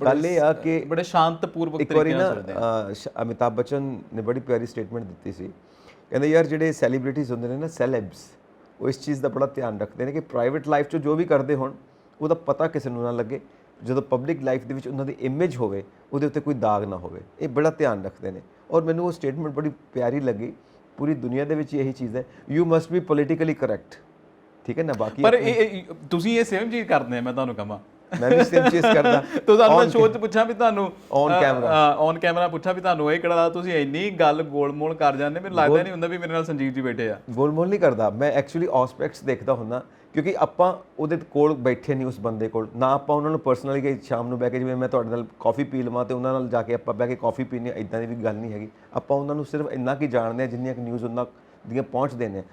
ਗੱਲ ਇਹ ਆ ਕਿ ਬੜੇ ਸ਼ਾਂਤਪੂਰਵਕ ਤਰੀਕੇ ਨਾਲ ਕਰਦੇ ਆ। ਅਮਿਤਾਭ ਬੱਚਨ ਨੇ ਬੜੀ ਪਿਆਰੀ ਸਟੇਟਮੈਂਟ ਦਿੱਤੀ ਸੀ, ਕਹਿੰਦੇ ਯਾਰ ਜਿਹੜੇ ਸੈਲੀਬ੍ਰਿਟੀਜ਼ ਹੁੰਦੇ ਨੇ ਨਾ, ਸੈਲੈਬਸ, ਉਹ ਇਸ ਚੀਜ਼ ਦਾ ਬੜਾ ਧਿਆਨ ਰੱਖਦੇ ਨੇ ਕਿ ਪ੍ਰਾਈਵੇਟ ਲਾਈਫ 'ਚ ਜੋ ਵੀ ਕਰਦੇ ਹੋਣ ਉਹਦਾ ਪਤਾ ਕਿਸੇ ਨੂੰ ਨਾ ਲੱਗੇ, ਜਦੋਂ ਪਬਲਿਕ ਲਾਈਫ ਦੇ ਵਿੱਚ ਉਹਨਾਂ ਦੀ ਇਮੇਜ ਹੋਵੇ ਉਹਦੇ ਉੱਤੇ ਕੋਈ ਦਾਗ ਨਾ ਹੋਵੇ। ਇਹ ਬੜਾ ਧਿਆਨ ਰੱਖਦੇ ਨੇ। ਔਰ ਮੈਨੂੰ ਉਹ ਸਟੇਟਮੈਂਟ ਬੜੀ ਪਿਆਰੀ ਲੱਗੀ। ਪੂਰੀ ਦੁਨੀਆ ਦੇ ਵਿੱਚ ਇਹੀ ਚੀਜ਼ ਹੈ, you must B politically correct, ਠੀਕ ਹੈ ਨਾ। ਬਾਕੀ ਪਰ ਤੁਸੀਂ ਇਹ ਸੇਮ ਚੀਜ਼ ਕਰਦੇ ਆ, ਮੈਂ ਤੁਹਾਨੂੰ ਕਹਾਂ ਮੈਂ ਵੀ ਸੇਮ ਚੀਜ਼ ਕਰਦਾ। ਤੁਹਾਨੂੰ ਮੈਂ ਸੋਚ ਪੁੱਛਾਂ ਵੀ ਤੁਹਾਨੂੰ ਔਨ ਕੈਮਰਾ ਪੁੱਛਾਂ ਵੀ ਤੁਹਾਨੂੰ ਇਹ ਕਿਹੜਾ, ਤੁਸੀਂ ਇੰਨੀ ਗੱਲ ਗੋਲਮੋਲ ਕਰ ਜਾਂਦੇ, ਮੈਨੂੰ ਲੱਗਦਾ ਨਹੀਂ ਹੁੰਦਾ ਵੀ ਮੇਰੇ ਨਾਲ ਸੰਜੀਵ ਜੀ ਬੈਠੇ ਆ। ਗੋਲਮੋਲ ਨਹੀਂ ਕਰਦਾ ਮੈਂ, ਐਕਚੁਅਲੀ ਆਸਪੈਕਟਸ ਦੇਖਦਾ ਹੁੰਦਾ, ਕਿਉਂਕਿ ਆਪਾਂ ਉਹਦੇ ਕੋਲ ਬੈਠੇ ਨਹੀਂ, ਉਸ ਬੰਦੇ ਕੋਲ ਨਾ। ਆਪਾਂ ਉਹਨਾਂ ਨੂੰ ਪਰਸਨਲੀ ਕਿ ਸ਼ਾਮ ਨੂੰ ਬਹਿ ਕੇ, ਜਿਵੇਂ ਮੈਂ ਤੁਹਾਡੇ ਨਾਲ ਕਾਫੀ ਪੀ ਲਵਾਂ ਤੇ ਉਹਨਾਂ ਨਾਲ ਜਾ ਕੇ ਆਪਾਂ ਬਹਿ ਕੇ ਕਾਫੀ ਪੀਣੀ, ਇਦਾਂ ਦੀ ਵੀ ਗੱਲ ਨਹੀਂ ਹੈਗੀ। ਆਪਾਂ ਉਹਨਾਂ ਨੂੰ ਸਿਰਫ ਇੰਨਾ ਕੀ ਜਾਣਦੇ ਹਾਂ ਜਿੰਨੀਆਂ ਕਿ ਨਿਊਜ਼ ਉਹਨਾਂ ਦੀਆਂ ਪਹੁੰਚਦੇ ਨੇ,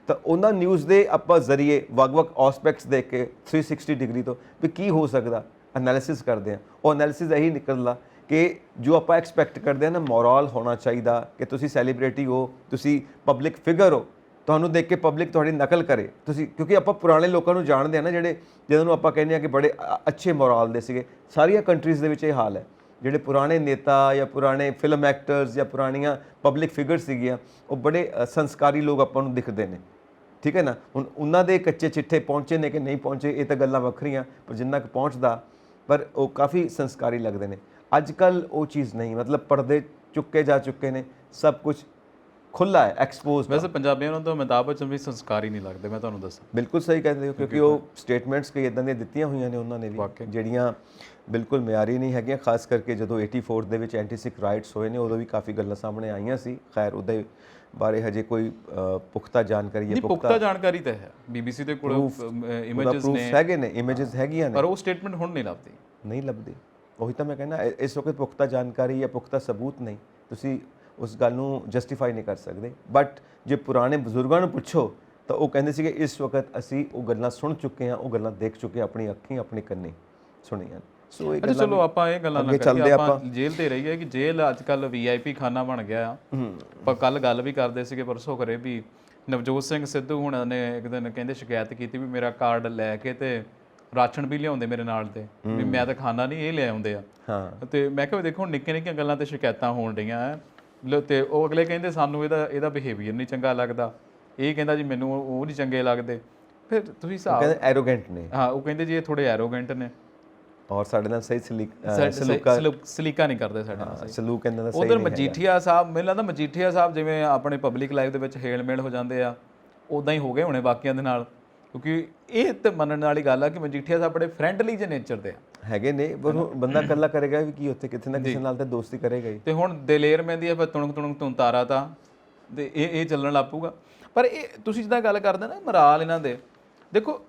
ਤਾਂ ਉਹਨਾਂ ਨਿਊਜ਼ ਦੇ ਆਪਾਂ ਜ਼ਰੀਏ ਵੱਖ-ਵੱਖ ਆਸਪੈਕਟਸ ਦੇਖ ਕੇ 360 ਡਿਗਰੀ ਤੋਂ ਵੀ ਕੀ ਹੋ ਸਕਦਾ ਐਨਾਲਿਸਿਸ ਕਰਦੇ ਹਾਂ। ਉਹ ਐਨਾਲਿਸਿਸ ਇਹੀ ਨਿਕਲਦਾ ਕਿ ਜੋ ਆਪਾਂ ਐਕਸਪੈਕਟ ਕਰਦੇ ਹਾਂ ਨਾ, ਮੋਰਲ ਹੋਣਾ ਚਾਹੀਦਾ ਕਿ ਤੁਸੀਂ ਸੈਲੀਬ੍ਰਿਟੀ ਹੋ, ਤੁਸੀਂ ਪਬਲਿਕ ਫਿਗਰ ਹੋ, ਤੁਹਾਨੂੰ ਦੇਖ ਕੇ ਪਬਲਿਕ ਤੁਹਾਡੀ ਨਕਲ ਕਰੇ। ਤੁਸੀਂ, ਕਿਉਂਕਿ ਆਪਾਂ ਪੁਰਾਣੇ ਲੋਕਾਂ ਨੂੰ ਜਾਣਦੇ ਹਾਂ ਨਾ, ਜਿਹੜੇ ਜਿਹਨਾਂ ਨੂੰ ਆਪਾਂ ਕਹਿੰਦੇ ਹਾਂ ਕਿ ਬੜੇ ਅੱਛੇ ਮੋਰਲ ਦੇ ਸੀਗੇ। ਸਾਰੀਆਂ ਕੰਟਰੀਜ਼ ਦੇ ਵਿੱਚ ਇਹ ਹਾਲ ਹੈ। ਜਿਹੜੇ ਪੁਰਾਣੇ ਨੇਤਾ ਜਾਂ ਪੁਰਾਣੇ ਫਿਲਮ ਐਕਟਰਸ ਜਾਂ ਪੁਰਾਣੀਆਂ ਪਬਲਿਕ ਫਿਗਰ ਸੀਗੀਆਂ, ਉਹ ਬੜੇ ਸੰਸਕਾਰੀ ਲੋਕ ਆਪਾਂ ਨੂੰ ਦਿਖਦੇ ਨੇ, ਠੀਕ ਹੈ ਨਾ। ਹੁਣ ਉਹਨਾਂ ਦੇ ਕੱਚੇ ਚਿੱਠੇ ਪਹੁੰਚੇ ਨੇ ਕਿ ਨਹੀਂ ਪਹੁੰਚੇ, ਇਹ ਤਾਂ ਗੱਲਾਂ ਵੱਖਰੀਆਂ, ਪਰ ਜਿੰਨਾ ਕੁ ਪਹੁੰਚਦਾ, ਪਰ ਉਹ ਕਾਫੀ ਸੰਸਕਾਰੀ ਲੱਗਦੇ ਨੇ। ਅੱਜ ਕੱਲ੍ਹ ਉਹ ਚੀਜ਼ ਨਹੀਂ, ਮਤਲਬ ਪਰਦੇ ਚੁੱਕੇ ਜਾ ਚੁੱਕੇ ਨੇ, ਸਭ ਕੁਝ ਖੁੱਲਾ ਹੈ, ਐਕਸਪੋਜ਼। ਵੈਸੇ ਪੰਜਾਬੀਆਂ ਨੂੰ ਤਾਂ ਅਮਿਤਾਭ ਬੱਚਨ ਵੀ ਸੰਸਕਾਰੀ ਨਹੀਂ ਲੱਗਦੇ, ਮੈਂ ਤੁਹਾਨੂੰ ਦੱਸਾਂ। ਬਿਲਕੁਲ ਸਹੀ ਕਹਿੰਦੇ ਹੋ, ਕਿਉਂਕਿ ਉਹ ਸਟੇਟਮੈਂਟਸ ਕਈ ਇੱਦਾਂ ਦੀਆਂ ਦਿੱਤੀਆਂ ਹੋਈਆਂ ਨੇ ਉਹਨਾਂ ਨੇ ਵੀ, ਜਿਹੜੀਆਂ ਬਿਲਕੁਲ ਮਿਆਰੀ ਨਹੀਂ ਹੈਗੀਆਂ। ਖਾਸ ਕਰਕੇ ਜਦੋਂ 84 ਦੇ ਵਿੱਚ ਐਂਟੀ ਸਿੱਖ ਰਾਈਟਸ ਹੋਏ ਨੇ, ਉਦੋਂ ਵੀ ਕਾਫੀ ਗੱਲਾਂ ਸਾਹਮਣੇ ਆਈਆਂ ਸੀ। ਖੈਰ ਉਹਦੇ ਬਾਰੇ ਹਜੇ ਕੋਈ ਪੁਖਤਾ ਜਾਣਕਾਰੀ ਹੈ, ਪੁਖਤਾ ਜਾਣਕਾਰੀ ਤਾਂ ਹੈ, BBC ਦੇ ਕੋਲ ਇਮੇजेस ਨੇ, ਹੈਗੇ ਨੇ, ਇਮੇजेस ਹੈਗੀਆਂ ਨੇ, ਪਰ ਉਹ ਸਟੇਟਮੈਂਟ ਹੁਣ ਨਹੀਂ ਲੱਭਦੀ। ਉਹੀ ਤਾਂ ਮੈਂ ਕਹਿੰਦਾ, ਇਸ ਵਕਤ ਪੁਖਤਾ ਜਾਣਕਾਰੀ ਜਾਂ ਪੁਖਤਾ ਸਬੂਤ ਨਹੀਂ, ਤੁਸੀਂ ਉਸ ਗੱਲ ਨੂੰ ਜਸਟੀਫਾਈ ਨਹੀਂ ਕਰ ਸਕਦੇ। ਬਟ ਜੇ ਪੁਰਾਣੇ ਬਜ਼ੁਰਗਾਂ ਨੂੰ ਪੁੱਛੋ ਤਾਂ ਉਹ ਕਹਿੰਦੇ ਸੀਗੇ ਇਸ ਵਕਤ ਅਸੀਂ ਉਹ ਗੱਲਾਂ ਸੁਣ ਚੁੱਕੇ ਹਾਂ, ਉਹ ਗੱਲਾਂ ਦੇਖ ਚੁੱਕੇ, ਆਪਣੀ ਅੱਖੀਂ ਆਪਣੇ ਕੰਨੀ ਸੁਣੀਆਂ। ਸੋ ਇਹ ਚਲੋ ਆਪਾਂ ਇਹ ਗੱਲਾਂ ਨਾ ਕਰੀਏ, ਆਪਾਂ ਜੇਲ੍ਹ ਤੇ ਰਹੀਏ ਕਿ ਜੇਲ੍ਹ ਅੱਜ ਕੱਲ VIP ਖਾਨਾ ਬਣ ਗਿਆ ਆ। ਆਪਾਂ ਕੱਲ ਗੱਲ ਵੀ ਕਰਦੇ ਸੀਗੇ ਪਰਸੋਂ ਘਰੇ ਵੀ, ਨਵਜੋਤ ਸਿੰਘ ਸਿੱਧੂ ਹੁਣਾਂ ਨੇ ਇੱਕ ਦਿਨ ਕਹਿੰਦੇ ਸ਼ਿਕਾਇਤ ਕੀਤੀ ਵੀ ਮੇਰਾ ਕਾਰਡ ਲੈ ਕੇ ਤੇ ਰਾਸ਼ਨ ਵੀ ਲਿਆਉਂਦੇ ਮੇਰੇ ਨਾਲ, ਤੇ ਵੀ ਮੈਂ ਤਾਂ ਖਾਣਾ ਨਹੀਂ, ਇਹ ਲੈ ਆਉਂਦੇ ਆ। ਤੇ ਮੈਂ ਕਿਹਾ ਦੇਖੋ ਨਿੱਕੀਆਂ ਨਿੱਕੀਆਂ ਗੱਲਾਂ ਤੇ ਸ਼ਿਕਾਇਤਾਂ ਹੋਣ ਡਈਆਂ, ਤੇ ਉਹ ਅਗਲੇ ਕਹਿੰਦੇ ਸਾਨੂੰ ਇਹਦਾ ਬਿਹੇਵੀਅਰ ਨਹੀਂ ਚੰਗਾ ਲੱਗਦਾ, ਇਹ ਕਹਿੰਦਾ ਜੀ ਮੈਨੂੰ ਉਹ ਨਹੀਂ ਚੰਗੇ ਲੱਗਦੇ। ਫਿਰ ਤੁਸੀਂ ਹਿਸਾਬ, ਕਹਿੰਦੇ ਐਰੋਗੈਂਟ ਨੇ। ਹਾਂ, ਉਹ ਕਹਿੰਦੇ ਜੀ ਇਹ ਥੋੜੇ ਐਰੋਗੈਂਟ ਨੇ ਔਰ ਸਾਡੇ ਨਾਲ ਸਹੀ ਸਲੀਕਾ ਨਹੀਂ ਕਰਦੇ ਸਾਡੇ ਨਾਲ, ਸਲੂਕ ਇਹਨਾਂ ਦਾ ਸਹੀ ਉਧਰ ਮਜੀਠੀਆ ਸਾਹਿਬ, ਮੈਨੂੰ ਲੱਗਦਾ ਮਜੀਠੀਆ ਸਾਹਿਬ ਜਿਵੇਂ ਆਪਣੇ ਪਬਲਿਕ ਲਾਈਫ ਦੇ ਵਿੱਚ ਹੇਲ ਮੇਲ ਹੋ ਜਾਂਦੇ ਆ, ਉਦਾਂ ਹੀ ਹੋ ਗਏ ਹੋਣੇ ਬਾਕੀਆਂ ਦੇ ਨਾਲ। ਕਿਉਂਕਿ ਇਹ ਤੇ ਮੰਨਣ ਵਾਲੀ ਗੱਲ ਆ ਕਿ ਮਜੀਠੀਆ ਸਾਹਿਬ ਬੜੇ ਫਰੈਂਡਲੀ ਜਿਹੇ ਨੇਚਰ ਦੇ ਆ ਹੈਗੇ ਨੇ, ਪਰ ਉਹ ਬੰਦਾ ਇਕੱਲਾ ਕਰੇਗਾ ਵੀ ਕੀ ਉੱਥੇ, ਕਿਸੇ ਨਾ ਕਿਸੇ ਨਾਲ ਤਾਂ ਦੋਸਤੀ ਕਰੇਗਾ ਹੀ। ਤੇ ਹੁਣ ਦਲੇਰ ਮਹਿੰਦੀ ਆ ਫਿਰ ਤੁਣਕ ਤੁਣਕ ਤੁੰ ਤਾਰਾ ਤਾਂ ਤੇ ਇਹ ਚੱਲਣ ਲੱਗ ਪਊਗਾ। ਪਰ ਇਹ ਤੁਸੀਂ ਜਿੱਦਾਂ ਗੱਲ ਕਰਦੇ ਨਾ ਮਰਾਲ ਇਹਨਾਂ ਦੇ, ਦੇਖੋ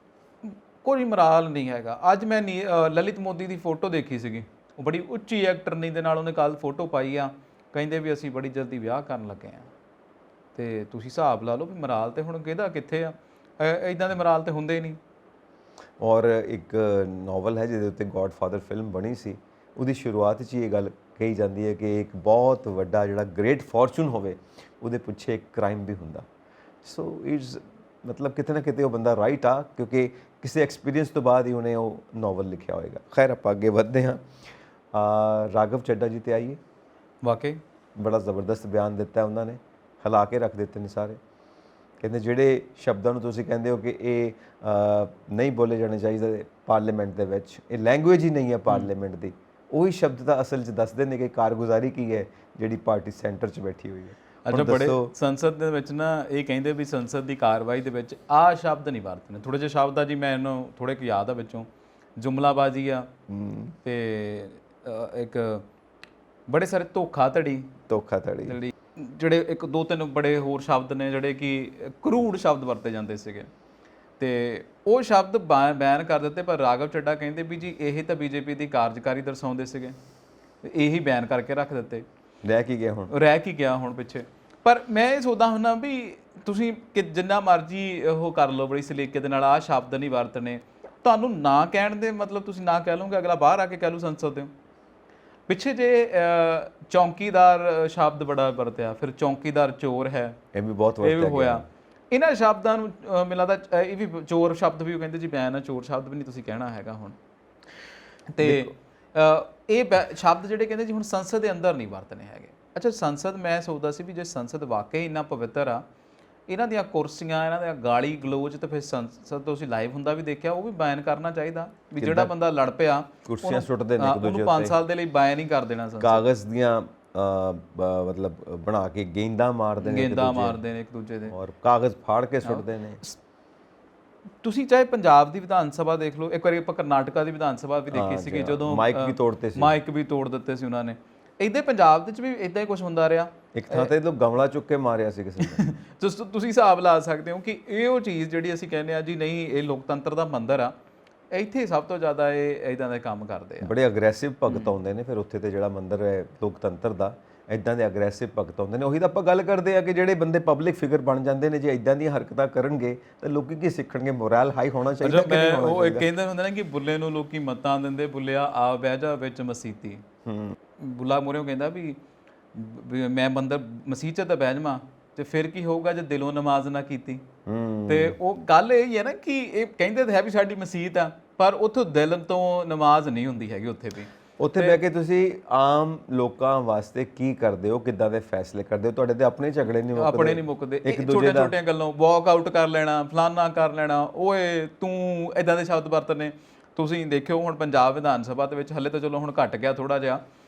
ਕੋਈ ਮਰਾਲ ਨਹੀਂ ਹੈਗਾ। ਅੱਜ ਮੈਂ ਲਲਿਤ ਮੋਦੀ ਦੀ ਫੋਟੋ ਦੇਖੀ ਸੀਗੀ, ਉਹ ਬੜੀ ਉੱਚੀ ਐਕਟਰਨੀ ਦੇ ਨਾਲ ਉਹਨੇ ਕੱਲ ਫੋਟੋ ਪਾਈ ਆ, ਕਹਿੰਦੇ ਵੀ ਅਸੀਂ ਬੜੀ ਜਲਦੀ ਵਿਆਹ ਕਰਨ ਲੱਗੇ ਆ। ਤੇ ਤੁਸੀਂ ਹਿਸਾਬ ਲਾ ਲਓ ਵੀ ਮਰਾਲ ਤੇ ਹੁਣ ਕਿਹਦਾ ਕਿੱਥੇ ਆ, ਇਦਾਂ ਦੇ ਮਰਾਲ ਤੇ ਹੁੰਦੇ ਹੀ ਨਹੀਂ। ਔਰ ਇੱਕ ਨੋਵਲ ਹੈ ਜਿਹਦੇ ਉੱਤੇ ਗॉडफादर ਫਿਲਮ ਬਣੀ ਸੀ, ਉਹਦੀ ਸ਼ੁਰੂਆਤ 'ਚ ਹੀ ਇਹ ਗੱਲ ਕਹੀ ਜਾਂਦੀ ਹੈ ਕਿ ਇੱਕ ਬਹੁਤ ਵੱਡਾ ਜਿਹੜਾ ਗ੍ਰੇਟ ਫੋਰਚੂਨ ਹੋਵੇ ਉਹਦੇ ਪਿੱਛੇ ਇੱਕ ਕ੍ਰਾਈਮ ਵੀ ਹੁੰਦਾ। ਸੋ ਇਟਸ ਮਤਲਬ ਕਿਤੇ ਨਾ ਕਿਤੇ ਉਹ ਬੰਦਾ ਰਾਈਟ ਆ, ਕਿਉਂਕਿ ਕਿਸੇ ਐਕਸਪੀਰੀਅੰਸ ਤੋਂ ਬਾਅਦ ਹੀ ਉਹਨੇ ਉਹ ਨੋਵਲ ਲਿਖਿਆ ਹੋਏਗਾ। ਖੈਰ ਆਪਾਂ ਅੱਗੇ ਵਧਦੇ ਹਾਂ। ਰਾਘਵ ਚੱਡਾ ਜੀ ਤੇ ਆਈਏ। ਵਾਕਈ ਬੜਾ ਜ਼ਬਰਦਸਤ ਬਿਆਨ ਦਿੱਤਾ ਉਹਨਾਂ ਨੇ, ਹਿਲਾ ਕੇ ਰੱਖ ਦਿੱਤੇ ਨੇ ਸਾਰੇ। ਕਹਿੰਦੇ ਜਿਹੜੇ ਸ਼ਬਦਾਂ ਨੂੰ ਤੁਸੀਂ ਕਹਿੰਦੇ ਹੋ ਕਿ ਇਹ ਨਹੀਂ ਬੋਲੇ ਜਾਣੇ ਚਾਹੀਦੇ ਪਾਰਲੀਮੈਂਟ ਦੇ ਵਿੱਚ, ਇਹ ਲੈਂਗੁਏਜ ਹੀ ਨਹੀਂ ਹੈ ਪਾਰਲੀਮੈਂਟ ਦੀ, ਉਹੀ ਸ਼ਬਦ ਤਾਂ ਅਸਲ 'ਚ ਦੱਸਦੇ ਨੇ ਕਿ ਕਾਰਗੁਜ਼ਾਰੀ ਕੀ ਹੈ ਜਿਹੜੀ ਪਾਰਟੀ ਸੈਂਟਰ 'ਚ ਬੈਠੀ ਹੋਈ ਹੈ। ਅੱਛਾ, ਬੜੇ ਸੰਸਦ ਦੇ ਵਿੱਚ ਨਾ ਇਹ ਕਹਿੰਦੇ ਵੀ ਸੰਸਦ ਦੀ ਕਾਰਵਾਈ ਦੇ ਵਿੱਚ ਆਹ ਸ਼ਬਦ ਨਹੀਂ ਵਰਤਨੇ। ਥੋੜੇ ਜਿਹੇ ਸ਼ਬਦ ਆ ਜੀ, ਮੈਂ ਇਹਨੂੰ ਥੋੜੇ ਕੁ ਯਾਦ ਆ ਵਿੱਚੋਂ, ਜੁਮਲਾਬਾਜ਼ੀ ਆ ਤੇ ਇੱਕ ਬੜੇ ਸਾਰੇ ਧੋਖਾਧੜੀ ਜਿਹੜੇ ਇੱਕ ਦੋ ਤਿੰਨ ਬੜੇ ਹੋਰ ਸ਼ਬਦ ਨੇ ਜਿਹੜੇ ਕਿ ਕਰੂੜ ਸ਼ਬਦ ਵਰਤੇ ਜਾਂਦੇ ਸੀਗੇ, ਤੇ ਉਹ ਸ਼ਬਦ ਬੈਨ ਕਰ ਦਿੱਤੇ। ਪਰ ਰਾਘਵ ਚੱਡਾ ਕਹਿੰਦੇ ਵੀ ਜੀ ਇਹ ਤਾਂ ਬੀਜੇਪੀ ਦੀ ਕਾਰਜਕਾਰੀ ਦਰਸਾਉਂਦੇ ਸੀਗੇ, ਇਹੀ ਬੈਨ ਕਰਕੇ ਰੱਖ ਦਿੱਤੇ। ਰਹਿ ਕੀ ਗਿਆ ਹੁਣ ਪਿੱਛੇ। ਪਰ ਮੈਂ ਇਹ ਸੋਚਦਾ ਹੁੰਦਾ ਵੀ ਤੁਸੀਂ ਕਿ ਜਿੰਨਾ ਮਰਜ਼ੀ ਉਹ ਕਰ ਲਓ ਬੜੀ ਸਲੀਕੇ ਦੇ ਨਾਲ, ਆਹ ਸ਼ਬਦ ਨਹੀਂ ਵਰਤਣੇ, ਤੁਹਾਨੂੰ ਨਾ ਕਹਿਣ ਦੇ ਮਤਲਬ ਤੁਸੀਂ ਨਾ ਕਹਿ ਲਓਗੇ, ਅਗਲਾ ਬਾਹਰ ਆ ਕੇ ਕਹਿ ਲੂ ਸੰਸਦ ਦੇ। ਪਿੱਛੇ ਜੇ ਚੌਂਕੀਦਾਰ ਸ਼ਬਦ ਬੜਾ ਵਰਤਿਆ, ਫਿਰ ਚੌਂਕੀਦਾਰ ਚੋਰ ਹੈ, ਇਹ ਵੀ ਬਹੁਤ ਇਹ ਵੀ ਹੋਇਆ। ਇਹਨਾਂ ਸ਼ਬਦਾਂ ਨੂੰ ਮੈਨੂੰ ਲੱਗਦਾ ਇਹ ਵੀ ਚੋਰ ਸ਼ਬਦ ਵੀ ਉਹ ਕਹਿੰਦੇ ਜੀ ਬੈਨ ਆ, ਚੋਰ ਸ਼ਬਦ ਵੀ ਨਹੀਂ ਤੁਸੀਂ ਕਹਿਣਾ ਹੈਗਾ ਹੁਣ। ਤੇ ਇਹ ਸ਼ਬਦ ਜਿਹੜੇ ਕਹਿੰਦੇ ਜੀ ਹੁਣ ਸੰਸਦ ਦੇ ਅੰਦਰ ਨਹੀਂ ਵਰਤਣੇ ਹੈਗੇ। ਅੱਛਾ, ਸੰਸਦ ਮੈਂ ਸੋਚਦਾ ਸੀ ਵੀ ਜੇ ਸੰਸਦ ਵਾਕਈ ਇੰਨਾ ਪਵਿੱਤਰ ਆ, ਇਹਨਾਂ ਦੀਆਂ ਕੁਰਸੀਆਂ, ਇਹਨਾਂ ਦੀਆਂ ਗਾਲੀ ਗਲੋਚ, ਤੇ ਫਿਰ ਸੰਸਦ ਤੋਂ ਅਸੀਂ ਲਾਈਵ ਹੁੰਦਾ ਵੀ ਦੇਖਿਆ, ਉਹ ਵੀ ਬੈਨ ਕਰਨਾ ਚਾਹੀਦਾ ਵੀ ਜਿਹੜਾ ਬੰਦਾ ਲੜ ਪਿਆ ਕੁਰਸੀਆਂ ਸੁੱਟਦੇ ਨੇ ਇੱਕ ਦੂਜੇ ਉਹਨੂੰ 5 ਸਾਲ ਦੇ ਲਈ ਬੈਨ ਹੀ ਕਰ ਦੇਣਾ। ਕਾਗਜ਼ ਦੀਆਂ ਮਤਲਬ ਬਣਾ ਕੇ ਗੇਂਦਾਂ ਮਾਰਦੇ ਨੇ ਇੱਕ ਦੂਜੇ ਦੇ, ਔਰ ਕਾਗਜ਼ ਫਾੜ ਕੇ ਸੁੱਟਦੇ ਨੇ। ਤੁਸੀਂ ਚਾਹੇ ਪੰਜਾਬ ਦੀ ਵਿਧਾਨ ਸਭਾ ਦੇਖ ਲਓ, ਇੱਕ ਵਾਰੀ ਆਪਾਂ ਕਰਨਾਟਕਾ ਦੀ ਵਿਧਾਨ ਸਭਾ ਵੀ ਦੇਖੀ ਸੀਗੀ, ਜਦੋਂ ਮਾਈਕ ਵੀ ਤੋੜ ਦਿੱਤੇ ਸੀ ਉਹਨਾਂ ਨੇ। ਇੱਦਾਂ ਪੰਜਾਬ ਦੇ ਵਿੱਚ ਵੀ ਇੱਦਾਂ ਹੀ ਕੁਝ ਹੁੰਦਾ ਰਿਹਾ। ਇੱਕ ਥਾਂ ਤੇ ਤਾਂ ਗਮਲਾ ਚੁੱਕ ਕੇ ਮਾਰਿਆ ਸੀ ਕਿਸੇ ਨੇ। ਤੁਸੀਂ ਹਿਸਾਬ ਲਾ ਸਕਦੇ ਹੋ ਕਿ ਇਹ ਉਹ ਚੀਜ਼ ਜਿਹੜੀ ਅਸੀਂ ਕਹਿੰਦੇ ਆ ਜੀ ਨਹੀਂ ਇਹ ਲੋਕਤੰਤਰ ਦਾ ਮੰਦਰ ਆ, ਇੱਥੇ ਸਭ ਤੋਂ ਜ਼ਿਆਦਾ ਇਹ ਇਦਾਂ ਦੇ ਕੰਮ ਕਰਦੇ ਆ। ਬੜੇ ਅਗਰੈਸਿਵ ਭਗਤ ਆਉਂਦੇ ਨੇ ਫਿਰ ਉੱਥੇ ਤੇ ਜਿਹੜਾ ਮੰਦਰ ਹੈ ਲੋਕਤੰਤਰ ਦਾ, ਇਦਾਂ ਦੇ ਅਗਰੈਸਿਵ ਭਗਤ ਆਉਂਦੇ ਨੇ। ਉਹੀ ਤਾਂ ਆਪਾਂ ਗੱਲ ਕਰਦੇ ਆ ਕਿ ਜਿਹੜੇ ਬੰਦੇ ਪਬਲਿਕ ਫਿਗਰ ਬਣ ਜਾਂਦੇ ਨੇ, ਜੇ ਇਦਾਂ ਦੀਆਂ ਹਰਕਤਾਂ ਕਰਨਗੇ ਤਾਂ ਲੋਕੀ ਕੀ ਸਿੱਖਣਗੇ? ਮੋਰਲ ਹਾਈ ਹੋਣਾ ਚਾਹੀਦਾ ਕਿ ਨਹੀਂ ਹੋਣਾ ਚਾਹੀਦਾ? ਉਹ ਇੱਕ ਕਹਿੰਦੇ ਹੁੰਦੇ ਨੇ ਕਿ ਬੁੱਲੇ ਨੂੰ ਲੋਕੀ ਮੱਤਾਂ ਦਿੰਦੇ, ਬੁੱਲਿਆ ਆ ਬਹਿ ਜਾ ਵਿੱਚ ਮਸੀਤੀ। ਬੁੱਲਾ ਮੋਰਿਓ ਕਹਿੰਦਾ ਵੀ ਮੈਂ ਮੰਦਰ ਮਸੀਤ 'ਚ ਤਾਂ ਬਹਿ ਜਾਵਾਂ ਤੇ ਫਿਰ ਕੀ ਹੋਊਗਾ ਜੇ ਦਿਲੋਂ ਨਮਾਜ਼ ਨਾ ਕੀਤੀ। ਤੇ ਉਹ ਗੱਲ ਇਹ ਹੀ ਹੈ ਨਾ ਕਿ ਇਹ ਕਹਿੰਦੇ ਤਾਂ ਹੈ ਵੀ ਸਾਡੀ ਮਸੀਤ ਆ, ਪਰ ਉੱਥੋਂ ਦਿਲ ਤੋਂ ਨਮਾਜ਼ ਨਹੀਂ ਹੁੰਦੀ ਹੈਗੀ। ਉੱਥੇ ਬਹਿ ਕੇ ਤੁਸੀਂ ਆਮ ਲੋਕਾਂ ਵਾਸਤੇ ਕੀ ਕਰਦੇ ਹੋ, ਕਿੱਦਾਂ ਦੇ ਫੈਸਲੇ ਕਰਦੇ ਹੋ? ਤੁਹਾਡੇ ਤੇ ਆਪਣੇ ਝਗੜੇ ਨਹੀਂ ਮੁੱਕਦੇ, ਇੱਕ ਦੂਜੇ ਛੋਟੀਆਂ ਗੱਲੋਂ ਵਾਕ ਆਊਟ ਕਰ ਲੈਣਾ, ਫਲਾਨਾ ਕਰ ਲੈਣਾ, ਓਏ ਤੂੰ, ਇਦਾਂ ਦੇ ਸ਼ਬਦ ਵਰਤਨੇ। ਤੁਸੀਂ ਦੇਖਿਓ ਹੁਣ ਪੰਜਾਬ ਵਿਧਾਨ ਸਭਾ ਦੇ ਵਿੱਚ, ਹਲੇ ਤਾਂ ਚਲੋ ਹੁਣ ਘਟ ਗਿਆ ਥੋੜਾ ਜਿਹਾ,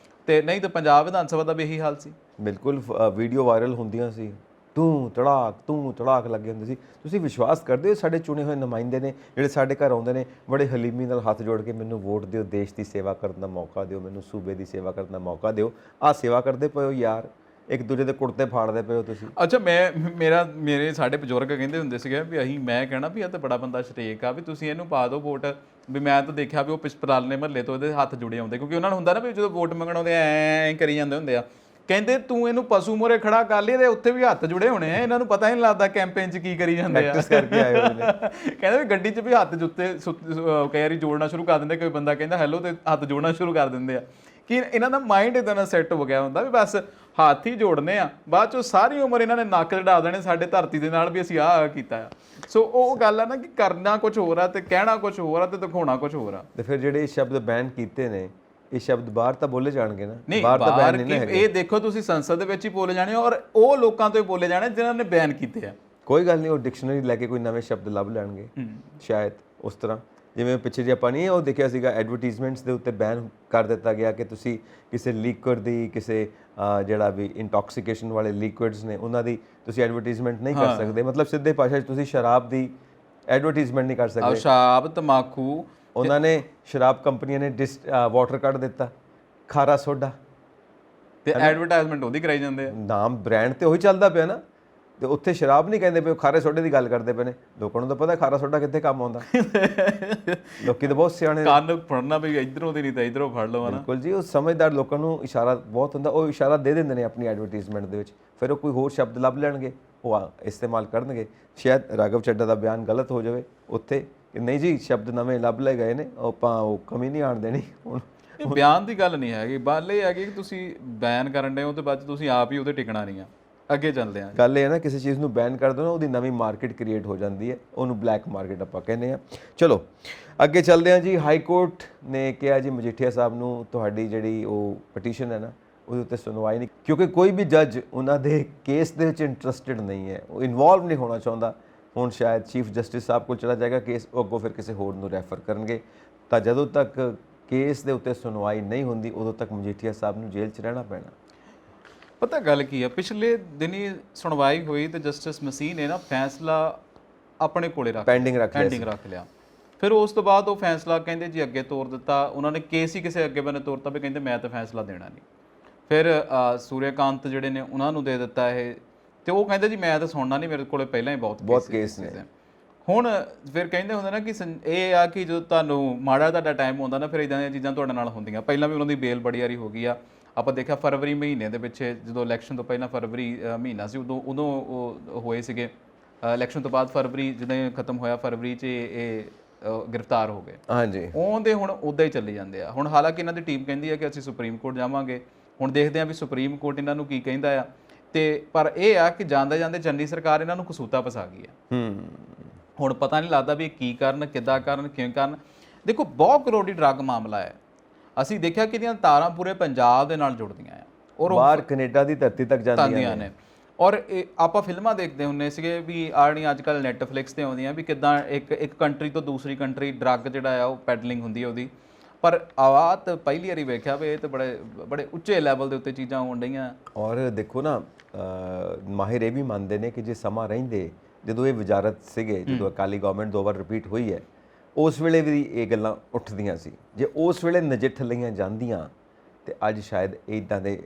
ਤੇ ਨਹੀਂ ਤਾਂ ਪੰਜਾਬ ਵਿਧਾਨ ਸਭਾ ਦਾ ਵੀ ਇਹੀ ਹਾਲ ਸੀ। ਬਿਲਕੁਲ ਵੀਡੀਓ ਵਾਇਰਲ ਹੁੰਦੀਆਂ ਸੀ, ਤੂੰ ਤੜਾਕ ਲੱਗੇ ਹੁੰਦੇ ਸੀ। ਤੁਸੀਂ ਵਿਸ਼ਵਾਸ ਕਰਦੇ ਹੋ ਸਾਡੇ ਚੁਣੇ ਹੋਏ ਨੁਮਾਇੰਦੇ ਨੇ ਜਿਹੜੇ ਸਾਡੇ ਘਰ ਆਉਂਦੇ ਨੇ, ਬੜੇ ਹਲੀਮੀ ਨਾਲ ਹੱਥ ਜੋੜ ਕੇ ਮੈਨੂੰ ਵੋਟ ਦਿਓ, ਦੇਸ਼ ਦੀ ਸੇਵਾ ਕਰਨ ਦਾ ਮੌਕਾ ਦਿਓ, ਮੈਨੂੰ ਸੂਬੇ ਦੀ ਸੇਵਾ ਕਰਨ ਦਾ ਮੌਕਾ ਦਿਓ, ਆਹ ਸੇਵਾ ਕਰਦੇ ਪਏ ਹੋ ਯਾਰ, ਇੱਕ ਦੂਜੇ ਦੇ ਕੁੜਤੇ ਫਾੜਦੇ ਪਏ ਹੋ ਤੁਸੀਂ। ਅੱਛਾ, ਮੇਰੇ ਸਾਡੇ ਬਜ਼ੁਰਗ ਕਹਿੰਦੇ ਹੁੰਦੇ ਸੀਗੇ ਵੀ ਮੈਂ ਕਹਿਣਾ ਵੀ ਇਹ ਤਾਂ ਬੜਾ ਬੰਦਾ ਸ਼ਰੀਕ ਆ, ਵੀ ਤੁਸੀਂ ਇਹਨੂੰ ਪਾ ਦਿਓ ਵੋਟ। ਵੀ ਮੈਂ ਤਾਂ ਦੇਖਿਆ ਵੀ ਉਹ ਪਿਛਪਰਾਲੇ ਮਹੱਲੇ ਤੋਂ ਇਹਦੇ ਹੱਥ ਜੁੜੇ ਆਉਂਦੇ, ਕਿਉਂਕਿ ਉਹਨਾਂ ਨੂੰ ਹੁੰਦਾ ਨਾ ਵੀ ਜਦੋਂ ਵੋਟ ਮੰਗਣ ਆਉਂਦੇ ਐਂ ਕਰੀ ਜਾਂਦੇ ਹੁੰਦੇ ਆ। ਕਹਿੰਦੇ ਤੂੰ ਇਹਨੂੰ ਪਸ਼ੂ ਮੋਰੇ ਖੜਾ ਕਰ ਲਈ, ਇਹਦੇ ਉੱਥੇ ਵੀ ਹੱਥ ਜੁੜੇ ਹੋਣੇ ਆ, ਇਹਨਾਂ ਨੂੰ ਪਤਾ ਹੀ ਨਹੀਂ ਲੱਗਦਾ ਕੈਂਪੇਨ 'ਚ ਕੀ ਕਰੀ ਜਾਂਦੇ ਆ। ਕਹਿੰਦੇ ਵੀ ਗੱਡੀ 'ਚ ਵੀ ਹੱਥ ਜੁੱਤੇ ਕਈ ਵਾਰੀ ਜੋੜਨਾ ਸ਼ੁਰੂ ਕਰ ਦਿੰਦੇ, ਕੋਈ ਬੰਦਾ ਕਹਿੰਦਾ ਹੈਲੋ ਤੇ ਹੱਥ ਜੋੜਨਾ ਸ਼ੁਰੂ ਕਰ ਦਿੰਦੇ ਆ। ਕਿ ਇਹਨਾਂ ਦਾ ਮਾਈਂਡ ਇਦਾਂ ਦਾ ਸੈੱਟ ਹੋ ਗਿਆ ਹੁੰਦਾ ਵੀ ਬਸ ਹੱਥ ਹੀ ਜੋੜਨੇ ਆ, ਬਾਅਦ 'ਚੋਂ ਸਾਰੀ ਉਮਰ ਇਹਨਾਂ ਨੇ ਨੱਕ ਚੜਾ ਦੇਣੇ ਸਾਡੇ ਧਰਤੀ ਦੇ ਨਾਲ ਵੀ ਅਸੀਂ ਆਹ ਕੀਤਾ ਆ। ਸੋ ਉਹ ਗੱਲ ਆ ਨਾ ਕਿ ਕਰਨਾ ਕੁਝ ਹੋਰ ਆ ਤੇ ਕਹਿਣਾ ਕੁਝ ਹੋਰ ਆ ਤੇ ਦਿਖਾਉਣਾ ਕੁਝ ਹੋਰ ਆ। ਤੇ ਫਿਰ ਜਿਹੜੇ ਸ਼ਬਦ ਬੈਨ ਕੀਤੇ ਨੇ, ਇਹ ਸ਼ਬਦ ਬਾਹਰ ਤਾਂ ਬੋਲੇ ਜਾਣਗੇ ਨਾ, ਬਾਹਰ ਤਾਂ ਬੈਨ ਨਹੀਂ ਹੈਗੇ। ਇਹ ਦੇਖੋ ਤੁਸੀਂ ਸੰਸਦ ਦੇ ਵਿੱਚ ਹੀ ਬੋਲੇ ਜਾਣੇ, ਔਰ ਉਹ ਲੋਕਾਂ ਤੋਂ ਹੀ ਬੋਲੇ ਜਾਣੇ ਜਿਨ੍ਹਾਂ ਨੇ ਬੈਨ ਕੀਤੇ ਆ। ਕੋਈ ਗੱਲ ਨਹੀਂ, ਉਹ ਡਿਕਸ਼ਨਰੀ ਲੈ ਕੇ ਕੋਈ ਨਵੇਂ ਸ਼ਬਦ ਲੱਭ ਲੈਣਗੇ ਸ਼ਾਇਦ। ਉਸ ਤਰ੍ਹਾਂ ਜਿਵੇਂ ਪਿੱਛੇ ਜੇ ਆਪਾਂ ਨਹੀਂ ਉਹ ਦੇਖਿਆ ਸੀਗਾ, ਐਡਵਰਟੀਜ਼ਮੈਂਟਸ ਦੇ ਉੱਤੇ ਬੈਨ ਕਰ ਦਿੱਤਾ ਗਿਆ ਕਿ ਤੁਸੀਂ ਕਿਸੇ ਲੀਕਵਿਡ ਦੀ, ਕਿਸੇ ਜਿਹੜਾ ਵੀ ਇੰਟੌਕਸੀਕੇਸ਼ਨ ਵਾਲੇ ਲੀਕਵਿਡਸ ਨੇ ਉਹਨਾਂ ਦੀ ਤੁਸੀਂ ਐਡਵਰਟੀਜ਼ਮੈਂਟ ਨਹੀਂ ਕਰ ਸਕਦੇ। ਮਤਲਬ ਸਿੱਧੇ ਭਾਸ਼ਾ 'ਚ ਤੁਸੀਂ ਸ਼ਰਾਬ ਦੀ ਐਡਵਰਟਾਈਜ਼ਮੈਂਟ ਨਹੀਂ ਕਰ ਸਕਦੇ। ਸ਼ਰਾਬ ਤਮਾਕੂ ਉਹਨਾਂ ਨੇ ਸ਼ਰਾਬ ਕੰਪਨੀਆਂ ਨੇ ਵਾਟਰ ਕੱਢ ਦਿੱਤਾ, ਖਾਰਾ ਸੋਡਾ, ਤੇ ਐਡਵਰਟਾਈਜ਼ਮੈਂਟ ਉਹਦੀ ਕਰਾਈ ਜਾਂਦੇ ਆ। ਨਾਮ ਬ੍ਰਾਂਡ ਤੇ ਉਹੀ ਚੱਲਦਾ ਪਿਆ ਨਾ, ਤੇ ਉੱਥੇ ਸ਼ਰਾਬ ਨਹੀਂ ਕਹਿੰਦੇ ਪਏ, ਉਹ ਖਾਰੇ ਸੋਡੇ ਦੀ ਗੱਲ ਕਰਦੇ ਪਏ ਨੇ। ਲੋਕਾਂ ਨੂੰ ਤਾਂ ਪਤਾ ਖਾਰਾ ਸੋਡਾ ਕਿੱਥੇ ਕੰਮ ਆਉਂਦਾ। ਲੋਕੀ ਤਾਂ ਬਹੁਤ ਸਿਆਣੇ ਨੇ। ਕੰਨ ਫੜਨਾ ਵੀ ਇਧਰੋਂ ਦੀ ਨਹੀਂ ਤਾਂ ਇਧਰੋਂ ਫੜ ਲਓ ਨਾ। ਬਿਲਕੁਲ ਜੀ, ਉਹ ਸਮਝਦਾਰ ਲੋਕਾਂ ਨੂੰ ਇਸ਼ਾਰਾ ਬਹੁਤ ਹੁੰਦਾ, ਉਹ ਇਸ਼ਾਰਾ ਦੇ ਦਿੰਦੇ ਨੇ ਆਪਣੀ ਐਡਵਰਟਾਈਜ਼ਮੈਂਟ ਦੇ ਵਿੱਚ, ਫਿਰ ਉਹ ਕੋਈ ਹੋਰ ਸ਼ਬਦ ਲੱਭ ਲੈਣਗੇ, ਉਹ ਇਸਤੇਮਾਲ ਕਰਨਗੇ। ਸ਼ਾਇਦ ਰਾਘਵ ਚੱਡਾ ਦਾ ਬਿਆਨ ਗਲਤ ਹੋ ਜਾਵੇ ਉੱਥੇ ਕਿ ਨਹੀਂ ਜੀ ਸ਼ਬਦ ਨਵੇਂ ਲੱਭ ਲਏ ਗਏ ਨੇ, ਆਪਾਂ ਉਹ ਕਮੀ ਨਹੀਂ ਆਣ ਦੇਣੀ। ਹੁਣ ਬਿਆਨ ਦੀ ਗੱਲ ਨਹੀਂ ਹੈਗੀ, ਗੱਲ ਇਹ ਹੈਗੀ ਕਿ ਤੁਸੀਂ ਬੈਨ ਕਰਨ ਦੇ ਹੋ ਤੇ ਬਾਅਦ 'ਚ ਤੁਸੀਂ ਆਪ ਹੀ ਉਹਦੇ ਟਿਕਣਾ ਨਹੀਂ ਆ। ਅੱਗੇ ਚੱਲਦੇ ਹਾਂ। ਗੱਲ ਇਹ ਹੈ ਨਾ, ਕਿਸੇ ਚੀਜ਼ ਨੂੰ ਬੈਨ ਕਰ ਦੋ ਨਾ, ਉਹਦੀ ਨਵੀਂ ਮਾਰਕੀਟ ਕ੍ਰੀਏਟ ਹੋ ਜਾਂਦੀ ਹੈ, ਉਹਨੂੰ ਬਲੈਕ ਮਾਰਕੀਟ ਆਪਾਂ ਕਹਿੰਦੇ ਹਾਂ। ਚਲੋ ਅੱਗੇ ਚੱਲਦੇ ਹਾਂ ਜੀ। ਹਾਈ ਕੋਰਟ ਨੇ ਕਿਹਾ ਜੀ ਮਜੀਠੀਆ ਸਾਹਿਬ ਨੂੰ ਤੁਹਾਡੀ ਜਿਹੜੀ ਉਹ ਪਟੀਸ਼ਨ ਹੈ ਨਾ, ਉਹਦੇ ਉੱਤੇ ਸੁਣਵਾਈ ਨਹੀਂ, ਕਿਉਂਕਿ ਕੋਈ ਵੀ ਜੱਜ ਉਹਨਾਂ ਦੇ ਕੇਸ ਦੇ ਵਿੱਚ ਇੰਟਰਸਟਿਡ ਨਹੀਂ ਹੈ, ਉਹ ਇਨਵੋਲਵ ਨਹੀਂ ਹੋਣਾ ਚਾਹੁੰਦਾ। ਹੁਣ ਸ਼ਾਇਦ ਚੀਫ ਜਸਟਿਸ ਸਾਹਿਬ ਕੋਲ ਚਲਾ ਜਾਏਗਾ ਕੇਸ, ਉਹ ਅੱਗੋਂ ਫਿਰ ਕਿਸੇ ਹੋਰ ਨੂੰ ਰੈਫਰ ਕਰਨਗੇ। ਤਾਂ ਜਦੋਂ ਤੱਕ ਕੇਸ ਦੇ ਉੱਤੇ ਸੁਣਵਾਈ ਨਹੀਂ ਹੁੰਦੀ, ਉਦੋਂ ਤੱਕ ਮਜੀਠੀਆ ਸਾਹਿਬ ਨੂੰ ਜੇਲ੍ਹ 'ਚ ਰਹਿਣਾ ਪੈਣਾ। ਪਤਾ ਗੱਲ ਕੀ ਆ, ਪਿਛਲੇ ਦਿਨੀ ਸੁਣਵਾਈ ਹੋਈ ਤੇ ਜਸਟਿਸ ਮਸੀਹ ਨੇ ਨਾ ਫੈਸਲਾ ਆਪਣੇ ਕੋਲੇ ਪੈਂਡਿੰਗ ਰੱਖ ਲਿਆ। ਫਿਰ ਉਸ ਤੋਂ ਬਾਅਦ ਉਹ ਫੈਸਲਾ ਕਹਿੰਦੇ ਜੀ ਅੱਗੇ ਤੋਰ ਦਿੱਤਾ, ਉਹਨਾਂ ਨੇ ਕੇਸ ਹੀ ਕਿਸੇ ਅੱਗੇ ਬੰਨੇ ਤੋਰਤਾ ਵੀ ਕਹਿੰਦੇ ਮੈਂ ਤਾਂ ਫੈਸਲਾ ਦੇਣਾ ਨਹੀਂ। ਫਿਰ ਸੂਰਿਆਕਾਂਤ ਜਿਹੜੇ ਨੇ ਉਹਨਾਂ ਨੂੰ ਦੇ ਦਿੱਤਾ ਇਹ, ਤੇ ਉਹ ਕਹਿੰਦੇ ਜੀ ਮੈਂ ਤਾਂ ਸੁਣਨਾ ਨਹੀਂ, ਮੇਰੇ ਕੋਲੇ ਪਹਿਲਾਂ ਹੀ ਬਹੁਤ ਕੇਸ ਨੇ। ਹੁਣ ਫਿਰ ਕਹਿੰਦੇ ਹੁੰਦੇ ਨਾ ਕਿ ਇਹ ਆ ਕਿ ਜਦੋਂ ਤੁਹਾਨੂੰ ਮਾੜਾ ਤੁਹਾਡਾ ਟਾਈਮ ਆਉਂਦਾ ਨਾ, ਫਿਰ ਇਦਾਂ ਦੀਆਂ ਚੀਜ਼ਾਂ ਤੁਹਾਡੇ ਨਾਲ ਹੁੰਦੀਆਂ। ਪਹਿਲਾਂ ਵੀ ਉਹਨਾਂ ਦੀ ਬੇਲ ਬੜੀ ਵਾਰੀ ਹੋ ਗਈ ਆ। ਆਪਾਂ ਦੇਖਿਆ ਫਰਵਰੀ ਮਹੀਨੇ ਦੇ ਵਿੱਚ, ਜਦੋਂ ਇਲੈਕਸ਼ਨ ਤੋਂ ਪਹਿਲਾਂ ਫਰਵਰੀ ਮਹੀਨਾ ਸੀ, ਉਦੋਂ ਉਹ ਹੋਏ ਸੀਗੇ। ਇਲੈਕਸ਼ਨ ਤੋਂ ਬਾਅਦ ਫਰਵਰੀ ਜਦੋਂ ਖਤਮ ਹੋਇਆ, ਫਰਵਰੀ 'ਚ ਇਹ ਗ੍ਰਿਫਤਾਰ ਹੋ ਗਏ। ਹਾਂਜੀ, ਉਹਦੇ ਹੁਣ ਉੱਦਾਂ ਹੀ ਚੱਲੀ ਜਾਂਦੇ ਆ। ਹੁਣ ਹਾਲਾਂਕਿ ਇਹਨਾਂ ਦੀ ਟੀਮ ਕਹਿੰਦੀ ਆ ਕਿ ਅਸੀਂ ਸੁਪਰੀਮ ਕੋਰਟ ਜਾਵਾਂਗੇ, ਹੁਣ ਦੇਖਦੇ ਆ ਵੀ ਸੁਪਰੀਮ ਕੋਰਟ ਇਹਨਾਂ ਨੂੰ ਕੀ ਕਹਿੰਦਾ ਆ। ਤੇ ਪਰ ਇਹ ਆ ਕਿ ਜਾਂਦੇ ਜਾਂਦੇ ਚੰਨੀ ਸਰਕਾਰ ਇਹਨਾਂ ਨੂੰ ਕਸੂਤਾ ਫਸਾ ਗਈ ਆ। ਹੁਣ ਪਤਾ ਨਹੀਂ ਲੱਗਦਾ ਵੀ ਕੀ ਕਰਨ, ਕਿੱਦਾਂ ਕਰਨ, ਕਿਉਂ ਕਰਨ। ਦੇਖੋ ਬਹੁਤ ਕਰੋੜੀ ਡਰੱਗ ਮਾਮਲਾ ਹੈ। ਅਸੀਂ ਦੇਖਿਆ ਕਿ ਇਹਦੀਆਂ ਤਾਰਾਂ ਪੂਰੇ ਪੰਜਾਬ ਦੇ ਨਾਲ ਜੁੜਦੀਆਂ ਆ, ਔਰ ਬਾਹਰ ਕੈਨੇਡਾ ਦੀ ਧਰਤੀ ਤੱਕ ਜਾਂਦੀਆਂ ਨੇ। ਔਰ ਆਪਾਂ ਫਿਲਮਾਂ ਦੇਖਦੇ ਹੁੰਦੇ ਸੀਗੇ ਵੀ ਆੜੀਆਂ ਅੱਜ ਕੱਲ੍ਹ ਨੈਟਫਲਿਕਸ ਤੇ ਆਉਂਦੀਆਂ ਵੀ ਕਿੱਦਾਂ ਇੱਕ ਕੰਟਰੀ ਤੋਂ ਦੂਸਰੀ ਕੰਟਰੀ ਡਰੱਗ ਜਿਹੜਾ ਆ ਉਹ ਪੈਡਲਿੰਗ ਹੁੰਦੀ ਹੈ ਉਹਦੀ। ਪਰ ਆਵਾਤ ਪਹਿਲੀ ਵਾਰੀ ਵੇਖਿਆ ਵੀ ਇਹ ਤਾਂ ਬੜੇ ਉੱਚੇ ਲੈਵਲ ਦੇ ਉੱਤੇ ਚੀਜ਼ਾਂ ਹੋਣ ਡਈਆਂ। ਔਰ ਦੇਖੋ ਨਾ, ਮਾਹਿਰ ਇਹ ਵੀ ਮੰਨਦੇ ਨੇ ਕਿ ਜੇ ਸਮਾਂ ਰਹਿੰਦੇ, ਜਦੋਂ ਇਹ ਵਜ਼ਾਰਤ ਸੀਗੇ, ਜਦੋਂ ਅਕਾਲੀ ਗਵਰਨਮੈਂਟ 2 ਵਾਰ ਰਿਪੀਟ ਹੋਈ ਹੈ, ਉਸ ਵੇਲੇ ਵੀ ਇਹ ਗੱਲਾਂ ਉੱਠਦੀਆਂ ਸੀ। ਜੇ ਉਸ ਵੇਲੇ ਨਜਿੱਠ ਲਈਆਂ ਜਾਂਦੀਆਂ ਤੇ ਅੱਜ ਸ਼ਾਇਦ ਇੱਦਾਂ ਦੇ